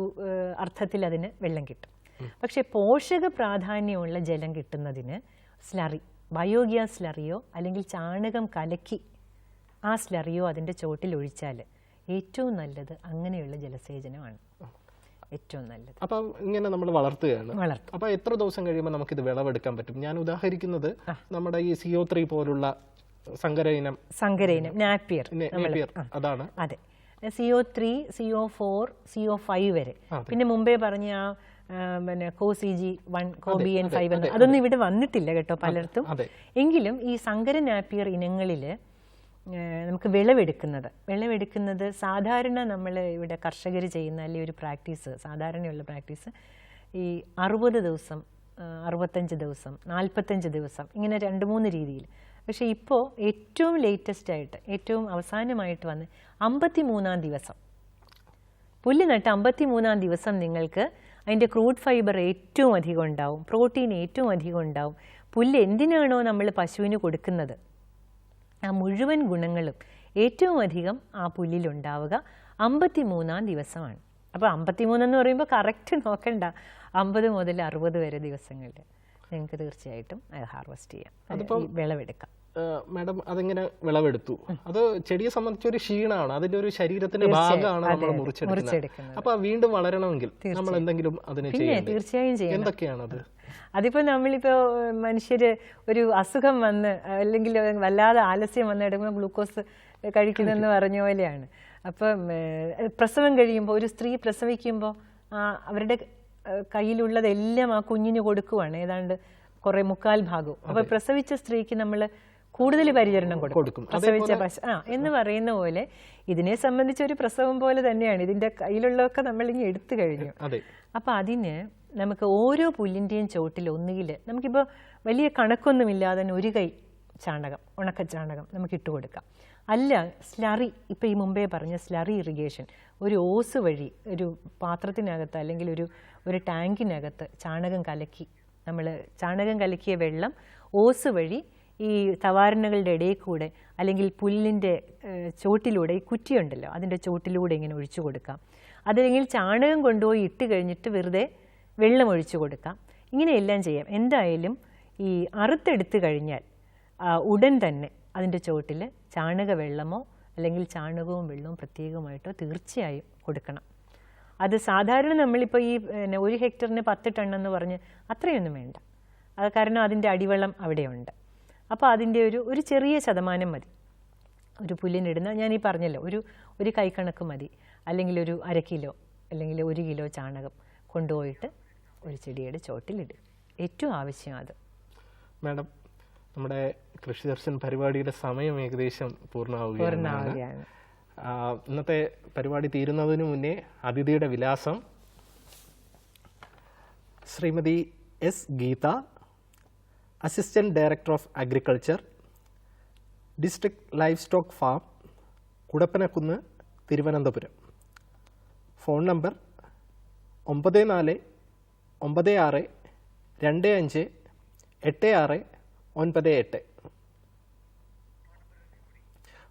അർത്ഥത്തിൽ അതിന് വെള്ളം കിട്ടും. പക്ഷെ പോഷക പ്രാധാന്യമുള്ള ജലം കിട്ടുന്നതിന് സ്ലറി, ബയോഗ്യാസ് സ്ലറിയോ അല്ലെങ്കിൽ ചാണകം കലക്കി ആ സ്ലറിയോ അതിൻ്റെ ചോട്ടിൽ ഒഴിച്ചാൽ ഏറ്റവും നല്ലത് അങ്ങനെയുള്ള ജലസേചനമാണ് ഏറ്റവും നല്ലത്. അപ്പം ഇങ്ങനെ നമ്മൾ വളർത്തുകയാണ്. അപ്പോൾ എത്ര ദിവസം കഴിയുമ്പോൾ നമുക്കിത് വിളവെടുക്കാൻ പറ്റും? ഞാൻ ഉദാഹരിക്കുന്നത് നമ്മുടെ ഈ CO3 പോലുള്ള സങ്കര ഇനം നാപ്പിയർ അതാണ്. അതെ, CO3, CO4, CO5 വരെ. പിന്നെ മുമ്പേ പറഞ്ഞ പിന്നെ COCG1, COBN5 അതൊന്നും ഇവിടെ വന്നിട്ടില്ല കേട്ടോ പലർത്തും. എങ്കിലും ഈ സങ്കര നാപ്പിയർ ഇനങ്ങളിൽ നമുക്ക് വിളവെടുക്കുന്നത് സാധാരണ നമ്മൾ ഇവിടെ കർഷകർ ചെയ്യുന്ന അല്ലെങ്കിൽ ഒരു പ്രാക്ടീസ്, സാധാരണയുള്ള പ്രാക്ടീസ് ഈ 60 ദിവസം, 65 ദിവസം, 45 ദിവസം ഇങ്ങനെ 2-3 രീതിയിൽ. പക്ഷേ ഇപ്പോൾ ഏറ്റവും ലേറ്റസ്റ്റായിട്ട് ഏറ്റവും അവസാനമായിട്ട് വന്ന് 53-ാം ദിവസം പുല്ല് നട്ട് 53-ാം ദിവസം നിങ്ങൾക്ക് അതിൻ്റെ ക്രൂഡ് ഫൈബർ ഏറ്റവും അധികം ഉണ്ടാവും, പ്രോട്ടീൻ ഏറ്റവും അധികം ഉണ്ടാവും. പുല്ല് എന്തിനാണോ നമ്മൾ പശുവിന് കൊടുക്കുന്നത് ആ മുഴുവൻ ഗുണങ്ങളും ഏറ്റവും അധികം ആ പുല്ലിലുണ്ടാവുക 53-ാം ദിവസമാണ്. അപ്പോൾ 53 എന്ന് പറയുമ്പോൾ കറക്റ്റ് നോക്കണ്ട, 50 മുതൽ 60 വരെ ദിവസങ്ങളിൽ നിങ്ങൾക്ക് തീർച്ചയായിട്ടും അത് ഹാർവെസ്റ്റ് ചെയ്യാം, വിളവെടുക്കാം. മാഡം അതെങ്ങനെ വിളവെടുത്തു? അത് ചെടിയെ സംബന്ധിച്ച് ഒരു ക്ഷീണമാണ്, അതിന്റെ ഒരു ശരീരത്തിന്റെ ഭാഗമാണ് നമ്മൾ മുറിച്ചെടുക്കുന്നത്. അപ്പൊ വീണ്ടും വളരണമെങ്കിൽ നമ്മൾ എന്തെങ്കിലും അതിന് തീർച്ചയായും ചെയ്യണം. എന്തൊക്കെയാണത്? അതിപ്പോ നമ്മളിപ്പോ മനുഷ്യര് ഒരു അസുഖം വന്ന് അല്ലെങ്കിൽ വല്ലാതെ ആലസ്യം വന്നെടുക്കുമ്പോൾ ഗ്ലൂക്കോസ് കഴിക്കുന്നെന്ന് പറഞ്ഞ പോലെയാണ്. അപ്പം പ്രസവം കഴിയുമ്പോൾ ഒരു സ്ത്രീ പ്രസവിക്കുമ്പോൾ അവരുടെ കയ്യിലുള്ളതെല്ലാം ആ കുഞ്ഞിന് കൊടുക്കുവാണ്, ഏതാണ്ട് കുറെ 3/4 ഭാഗവും. അപ്പൊ പ്രസവിച്ച സ്ത്രീക്ക് നമ്മൾ കൂടുതൽ പരിചരണം കൊടുക്കും. പ്രസവിച്ച എന്ന് പറയുന്ന പോലെ ഇതിനെ സംബന്ധിച്ച് ഒരു പ്രസവം പോലെ തന്നെയാണ്. ഇതിന്റെ കയ്യിലുള്ളതൊക്കെ നമ്മൾ ഇനി എടുത്തു കഴിഞ്ഞു. അപ്പൊ അതിന് നമുക്ക് ഓരോ പുല്ലിന്റെയും ചോട്ടിൽ ഒന്നുകിൽ നമുക്കിപ്പോൾ വലിയ കണക്കൊന്നുമില്ലാതെ ഒരു കൈ ചാണകം, ഉണക്ക ചാണകം നമുക്ക് ഇട്ട് കൊടുക്കാം. അല്ല സ്ലറി, ഇപ്പം ഈ മുമ്പേ പറഞ്ഞ സ്ലറി ഇറിഗേഷൻ, ഒരു ഓസ് വഴി ഒരു പാത്രത്തിനകത്ത് അല്ലെങ്കിൽ ഒരു ടാങ്കിനകത്ത് ചാണകം കലക്കിയ വെള്ളം ഓസ് വഴി ഈ തവാരണകളുടെ ഇടയിൽ കൂടെ അല്ലെങ്കിൽ പുല്ലിൻ്റെ ചോട്ടിലൂടെ, ഈ കുറ്റിയുണ്ടല്ലോ അതിൻ്റെ ചോട്ടിലൂടെ ഇങ്ങനെ ഒഴിച്ചു കൊടുക്കാം. അതല്ലെങ്കിൽ ചാണകം കൊണ്ടുപോയി ഇട്ട് കഴിഞ്ഞിട്ട് വെറുതെ വെള്ളം ഒഴിച്ചു കൊടുക്കാം. ഇങ്ങനെയെല്ലാം ചെയ്യാം. എന്തായാലും ഈ അറുത്തെടുത്ത് കഴിഞ്ഞാൽ ഉടൻ തന്നെ അതിൻ്റെ ചുവട്ടിൽ ചാണക വെള്ളമോ അല്ലെങ്കിൽ ചാണകവും വെള്ളവും പ്രത്യേകമായിട്ടോ തീർച്ചയായും കൊടുക്കണം. അത് സാധാരണ നമ്മളിപ്പോൾ ഈ 1 ഹെക്ടറിന് 10 ടൺ എന്ന് പറഞ്ഞ് അത്രയൊന്നും വേണ്ട. അത് കാരണം അതിൻ്റെ അടിവെള്ളം അവിടെയുണ്ട്. അപ്പോൾ അതിൻ്റെ ഒരു ചെറിയ ശതമാനം മതി ഒരു പുല്ലിനിടുന്ന. ഞാൻ ഈ പറഞ്ഞല്ലോ ഒരു കൈക്കണക്ക് മതി, അല്ലെങ്കിൽ ഒരു 1/2 കിലോ അല്ലെങ്കിൽ 1 കിലോ ചാണകം കൊണ്ടുപോയിട്ട് ഒരു ചെടിയുടെ ചോട്ടിലിടുക. ഏറ്റവും ആവശ്യം അത്. മാഡം, നമ്മുടെ കൃഷി ദർശൻ പരിപാടിയുടെ സമയം ഏകദേശം പൂർണ്ണമാവുകയാണ്. ഇന്നത്തെ പരിപാടി തീരുന്നതിന് മുന്നേ അതിഥിയുടെ വിലാസം: Shrimati S Geetha, assistant director of agriculture, district life stock farm, Kudappanakunnu, Thiruvananthapuram. Phone number 9496258698.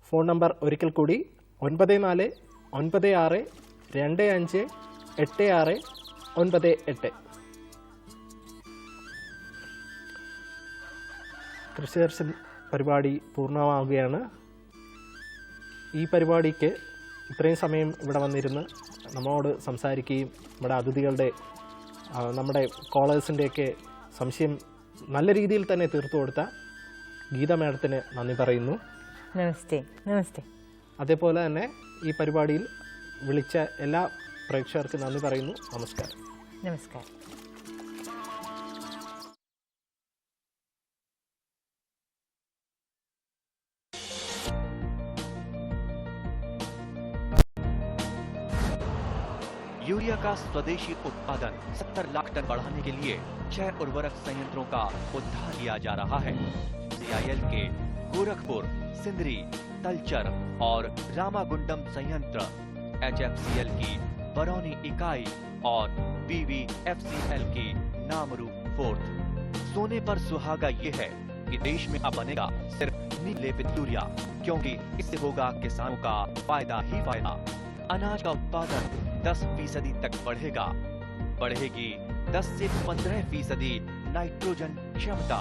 Phone number ഒരിക്കൽ കൂടി 9496258698. കൃഷി ദർശൻ പരിപാടി പൂർണ്ണമാവുകയാണ്. ഈ പരിപാടിക്ക് ഇത്രയും സമയം ഇവിടെ വന്നിരുന്ന് നമ്മളോട് സംസാരിക്കുകയും നമ്മുടെ അതിഥികളുടെ നമ്മുടെ കോളേഴ്സിൻ്റെയൊക്കെ സംശയം നല്ല രീതിയിൽ തന്നെ തീർത്തു കൊടുത്ത ഗീത മാഡത്തിന് നന്ദി പറയുന്നു. നമസ്തേ. അതേപോലെ തന്നെ ഈ പരിപാടിയിൽ വിളിച്ച എല്ലാ പ്രേക്ഷകർക്കും നന്ദി പറയുന്നു. നമസ്കാരം. यूरिया का स्वदेशी उत्पादन 70 लाख टन बढ़ाने के लिए 6 उर्वरक संयंत्रों का उद्धार किया जा रहा है। CIL के गोरखपुर, सिंदरी, तलचर और रामागुंडम संयंत्र, HFCL की बरौनी इकाई और BVFCL की नामरू फोर्थ। सोने पर सुहागा ये है कि देश में अब बनेगा सिर्फ नीम लेपित यूरिया, क्योंकि इससे होगा किसानों का फायदा ही फायदा। अनाज का उत्पादन 10% तक बढ़ेगी 10 से 15% नाइट्रोजन क्षमता।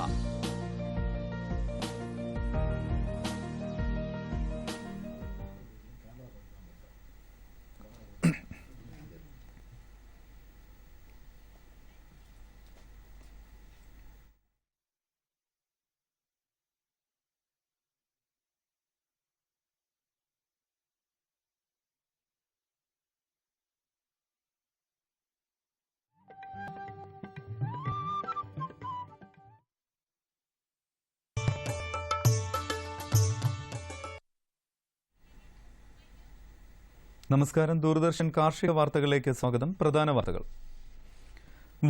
നമസ്കാരം. ദൂരദർശൻ കാർഷിക വാർത്തകളിലേക്ക് സ്വാഗതം. പ്രധാന വാർത്തകൾ.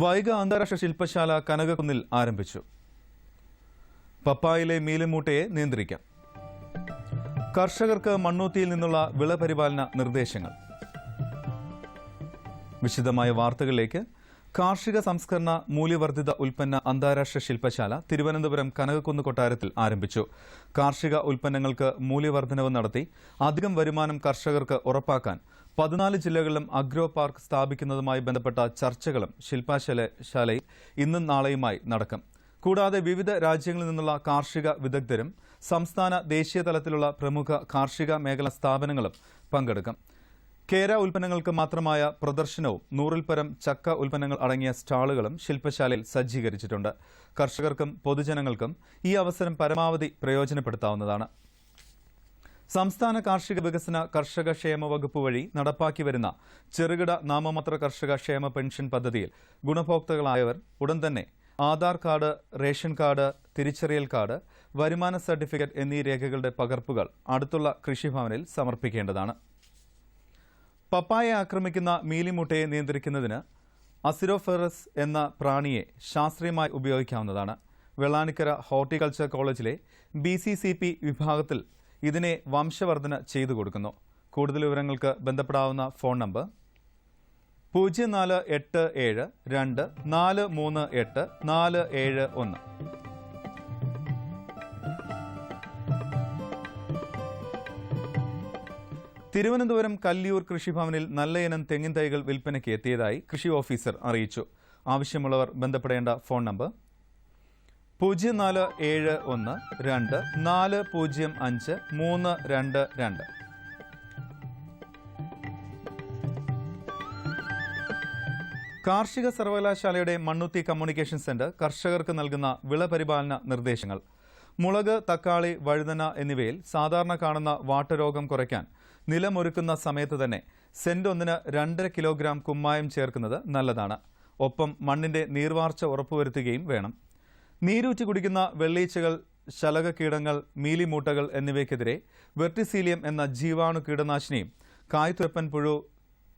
വൈഗ അന്താരാഷ്ട്ര ശില്പശാല കനകക്കുന്നിൽ ആരംഭിച്ചു. പപ്പായയിലെ മീലിമൂട്ടയെ നിയന്ത്രിക്കാം. കർഷകർക്ക് മണ്ണൂത്തിയിൽ നിന്നുള്ള വിളപരിപാലന നിർദ്ദേശങ്ങൾ. വിശദമായ വാർത്തകളിലേക്ക്. കാർഷിക സംസ്കരണ മൂല്യവർദ്ധിത ഉൽപ്പന്ന അന്താരാഷ്ട്ര ശില്പശാല തിരുവനന്തപുരം കനകക്കുന്ന് കൊട്ടാരത്തിൽ ആരംഭിച്ചു. കാർഷിക ഉൽപ്പന്നങ്ങൾക്ക് മൂല്യവർദ്ധനവ് നടത്തി അധികം വരുമാനം കർഷകർക്ക് ഉറപ്പാക്കാൻ 14 ജില്ലകളിലും അഗ്രോ പാർക്ക് സ്ഥാപിക്കുന്നതുമായി ബന്ധപ്പെട്ട ചർച്ചകളും ശില്പശാലയിൽ ഇന്നും നാളെയുമായി നടക്കും. കൂടാതെ വിവിധ രാജ്യങ്ങളിൽ നിന്നുള്ള കാർഷിക വിദഗ്ധരും സംസ്ഥാന ദേശീയ തലത്തിലുള്ള പ്രമുഖ കാർഷിക മേഖലാ സ്ഥാപനങ്ങളും പങ്കെടുക്കും. കേര ഉൽപ്പന്നങ്ങൾക്ക് മാത്രമായ പ്രദർശനവും 100-ൽ പരം ചക്ക ഉൽപ്പന്നങ്ങൾ അടങ്ങിയ സ്റ്റാളുകളും ശില്പശാലയിൽ സജ്ജീകരിച്ചിട്ടുണ്ട്. കർഷകർക്കും പൊതുജനങ്ങൾക്കും ഈ അവസരം പരമാവധി പ്രയോജനപ്പെടുത്താവുന്നതാണ്. സംസ്ഥാന കാർഷിക വികസന കർഷക ക്ഷേമ വകുപ്പ് വഴി നടപ്പാക്കി വരുന്ന ചെറുകിട നാമമാത്ര കർഷക ക്ഷേമ പെൻഷൻ പദ്ധതിയിൽ ഗുണഭോക്താക്കളായവർ ഉടൻ തന്നെ ആധാർ കാർഡ്, റേഷൻ കാർഡ്, തിരിച്ചറിയൽ കാർഡ്, വരുമാന സർട്ടിഫിക്കറ്റ് എന്നീ രേഖകളുടെ പകർപ്പുകൾ അടുത്തുള്ള കൃഷിഭവനിൽ സമർപ്പിക്കേണ്ടതാണ്. പപ്പായയെ ആക്രമിക്കുന്ന മീലിമുട്ടയെ നിയന്ത്രിക്കുന്നതിന് അസിരോഫെറസ് എന്ന പ്രാണിയെ ശാസ്ത്രീയമായി ഉപയോഗിക്കാവുന്നതാണ്. വെള്ളാനിക്കര ഹോർട്ടിക്കൾച്ചർ കോളേജിലെ BCCP വിഭാഗത്തിൽ ഇതിനെ വംശവർധന ചെയ്തു കൊടുക്കുന്നു. കൂടുതൽ വിവരങ്ങൾക്ക് ബന്ധപ്പെടാവുന്ന ഫോൺ നമ്പർ 0487243841. തിരുവനന്തപുരം കല്ലിയൂർ കൃഷിഭവനിൽ നല്ല ഇനം തെങ്ങിൻ തൈകൾ വിൽപ്പനയ്ക്ക് എത്തിയതായി കൃഷി ഓഫീസർ അറിയിച്ചു. ആവശ്യമുള്ളവർ ബന്ധപ്പെടേണ്ട ഫോൺ നമ്പർ 0471240532. കാർഷിക സർവകലാശാലയുടെ മണ്ണുത്തി കമ്മ്യൂണിക്കേഷൻ സെന്റർ കർഷകർക്ക് നൽകുന്ന വിളപരിപാലന നിർദ്ദേശങ്ങൾ. മുളക്, തക്കാളി, വഴുതന എന്നിവയിൽ സാധാരണ കാണുന്ന വാട്ടരോഗം കുറയ്ക്കാൻ നിലമൊരുക്കുന്ന സമയത്ത് തന്നെ സെന്റ് ഒന്നിന് 2.5 കിലോഗ്രാം കുമ്മായം ചേർക്കുന്നത് നല്ലതാണ്. ഒപ്പം മണ്ണിന്റെ നീർവാർച്ച ഉറപ്പുവരുത്തുകയും വേണം. നീരൂറ്റി കുടിക്കുന്ന വെള്ളീച്ചകൾ, ശലകകീടങ്ങൾ, മീലിമൂട്ടകൾ എന്നിവയ്ക്കെതിരെ വെർട്ടിസീലിയം എന്ന ജീവാണു കീടനാശിനിയും കായ്തുരപ്പൻ പുഴു,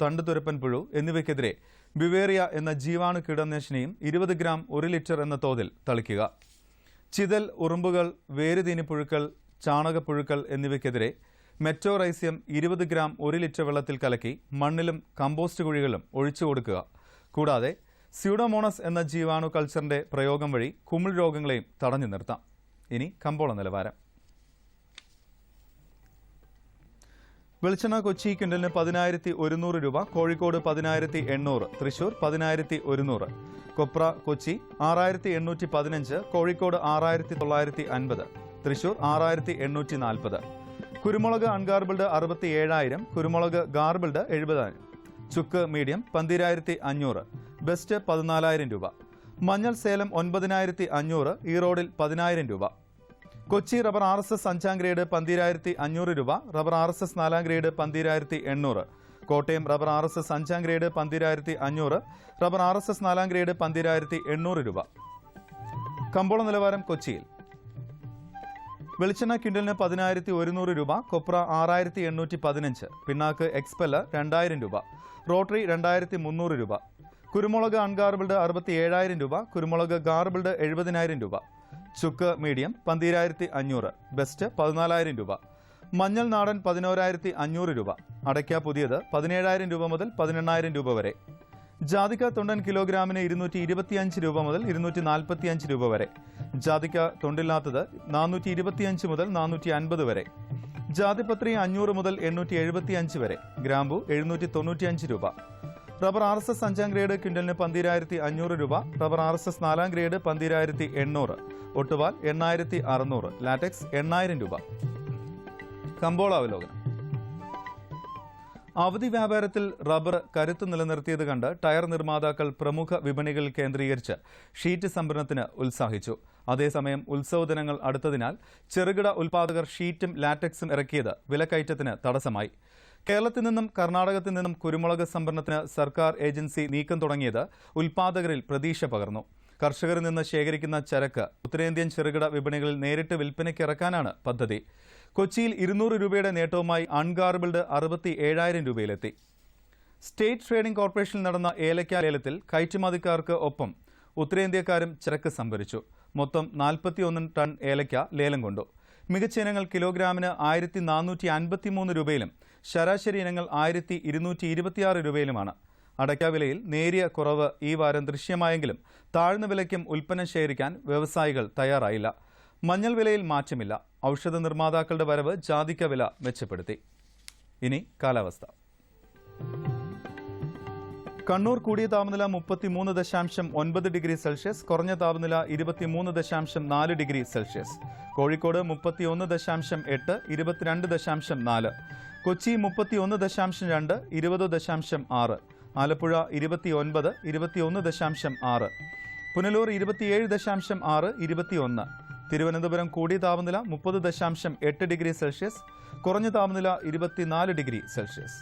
തണ്ടുതുരപ്പൻ പുഴു എന്നിവയ്ക്കെതിരെ ബിവേറിയ എന്ന ജീവാണു കീടനാശിനിയും 20 ഗ്രാം 1 ലിറ്റർ എന്ന തോതിൽ തളിക്കുക. ചിതൽ, ഉറുമ്പുകൾ, വേരുതീനിപ്പുഴുക്കൾ, ചാണകപ്പുഴുക്കൾ എന്നിവയ്ക്കെതിരെ മെറ്റോറൈസിയം 20 ഗ്രാം 1 ലിറ്റർ വെള്ളത്തിൽ കലക്കി മണ്ണിലും കമ്പോസ്റ്റ് കുഴികളിലും ഒഴിച്ചു കൊടുക്കുക. കൂടാതെ സ്യൂഡോമോണസ് എന്ന ജീവാണു കൾച്ചറിന്റെ പ്രയോഗം വഴി കുമിൾ രോഗങ്ങളെയും തടഞ്ഞു നിർത്താം. ഇനി കമ്പോള നിലവാരം. വെളിച്ചെണ്ണ കൊച്ചി ക്വിന്റലിന് 10,100 രൂപ, കോഴിക്കോട് 10,800, തൃശൂർ 10,100. കൊപ്ര കൊച്ചി 6,815, കോഴിക്കോട് 6,950, തൃശൂർ 6,840. കുരുമുളക് അൺഗാർബിൾഡ് 67,000, കുരുമുളക് ഗാർബിൾഡ് 70,000. ചുക്ക് മീഡിയം 12,500, ബെസ്റ്റ് 14,000 രൂപ. മഞ്ഞൾ സേലം 9,500, ഈറോഡിൽ 10,000 രൂപ. കൊച്ചി റബ്ബർ RSS 5 ഗ്രേഡ് 12,500 രൂപ, rubber RSS 4 grade 12,800. Kottayam rubber RSS 5 grade 12,500, rubber RSS 4 grade 12,800 രൂപ. കമ്പോള നിലവാരം കൊച്ചിയിൽ. വെളിച്ചെണ്ണ ക്വിന്റലിന് 10,100 രൂപ, കൊപ്ര 6,815, പിണ്ണാക്ക് എക്സ്പെല്ലർ 2,000 രൂപ, റോട്ടറി 2,300 രൂപ. കുരുമുളക് അൺഗാർബിൾഡ് 67,000 രൂപ, കുരുമുളക് ഗാർബിൾഡ് 70,000 രൂപ. ചുക്ക് മീഡിയം 12,500, ബെസ്റ്റ് 14,000 രൂപ. മഞ്ഞൾ നാടൻ 11,500 രൂപ. അടയ്ക്ക പുതിയത് 17,000 രൂപ മുതൽ 18,000 രൂപ വരെ. ജാതിക്ക തൊണ്ടൻ കിലോഗ്രാമിന് 225 രൂപ മുതൽ 245 രൂപ വരെ. ജാതിക്ക തൊണ്ടില്ലാത്തത് 425 മുതൽ 450 വരെ. ജാതിപത്രി 500 മുതൽ 875 വരെ. ഗ്രാമ്പു 795 രൂപ. റബ്ബർ RSS 5 ഗ്രേഡ് ക്വിന്റലിന് 12,500 രൂപ, റബ്ബർ RSS 4 ഗ്രേഡ് 12,800, ഒട്ടുപാൽ 8,600, ലാറ്റക്സ് 8,000 രൂപ. കമ്പോള അവലോകനം. അവധി വ്യാപാരത്തിൽ റബ്ബർ കരുത്ത് നിലനിർത്തിയത് കണ്ട് ടയർ നിർമ്മാതാക്കൾ പ്രമുഖ വിപണികൾ കേന്ദ്രീകരിച്ച് ഷീറ്റ് സംഭരണത്തിന് ഉത്സാഹിച്ചു. അതേസമയം ഉത്സവ ദിനങ്ങൾ അടുത്തതിനാൽ ചെറുകിട ഉൽപ്പാദകർ ഷീറ്റും ലാറ്റക്സും ഇറക്കിയത് വിലക്കയറ്റത്തിന് തടസ്സമായി. കേരളത്തിൽ നിന്നും കർണാടകത്തിൽ നിന്നും കുരുമുളക് സംഭരണത്തിന് സർക്കാർ ഏജൻസി നീക്കം തുടങ്ങിയത് ഉൽപ്പാദകരിൽ പ്രതീക്ഷ പകർന്നു. കർഷകരിൽ നിന്ന് ശേഖരിക്കുന്ന ചരക്ക് ഉത്തരേന്ത്യൻ ചെറുകിട വിപണികളിൽ നേരിട്ട് വിൽപ്പനയ്ക്ക് ഇറക്കാനാണ് പദ്ധതി. കൊച്ചിയിൽ 200 രൂപയുടെ നേട്ടവുമായി അൺഗാർബിൾഡ് 67,000 രൂപയിലെത്തി. സ്റ്റേറ്റ് ട്രേഡിംഗ് കോർപ്പറേഷനിൽ നടന്ന ഏലക്ക ലേലത്തിൽ കയറ്റുമതിക്കാർക്ക് ഒപ്പം ഉത്തരേന്ത്യക്കാരും ചരക്ക് സംഭരിച്ചു. മൊത്തം 41 ടൺ ഏലക്ക ലേലം കൊണ്ടു. മികച്ച ഇനങ്ങൾ കിലോഗ്രാമിന് 1,453 രൂപയിലും ശരാശരി ഇനങ്ങൾ 1,226 രൂപയിലുമാണ്. അടയ്ക്ക വിലയിൽ നേരിയ കുറവ് ഈ വാരം ദൃശ്യമായെങ്കിലും താഴ്ന്ന വിലയ്ക്കും ഉൽപ്പന്നം ശേഖരിക്കാൻ വ്യവസായികൾ തയ്യാറായില്ല. മഞ്ഞൾ വിലയിൽ മാറ്റമില്ല. ഔഷധ നിർമ്മാതാക്കളുടെ വരവ് ജാതിക്ക വില മെച്ചപ്പെടുത്തി. ഇനി കാലാവസ്ഥ. കണ്ണൂർ കൂടിയ താപനില 33.9 ഡിഗ്രി സെൽഷ്യസ്, കുറഞ്ഞ താപനില 23.4 ഡിഗ്രി സെൽഷ്യസ്. കോഴിക്കോട് 31.8, 22.4. കൊച്ചി 31.2, 20.6. ആലപ്പുഴ 29, 21.6. പുനലൂർ 27.6, 21. തിരുവനന്തപുരം കൂടിയ താപനില 30.8 ഡിഗ്രി സെൽഷ്യസ്, കുറഞ്ഞ താപനില 24 ഡിഗ്രി സെൽഷ്യസ്.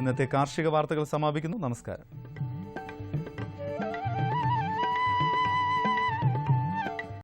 ഇന്നത്തെ കാർഷിക വാർത്തകൾ സമാപിക്കുന്നു. നമസ്കാരം.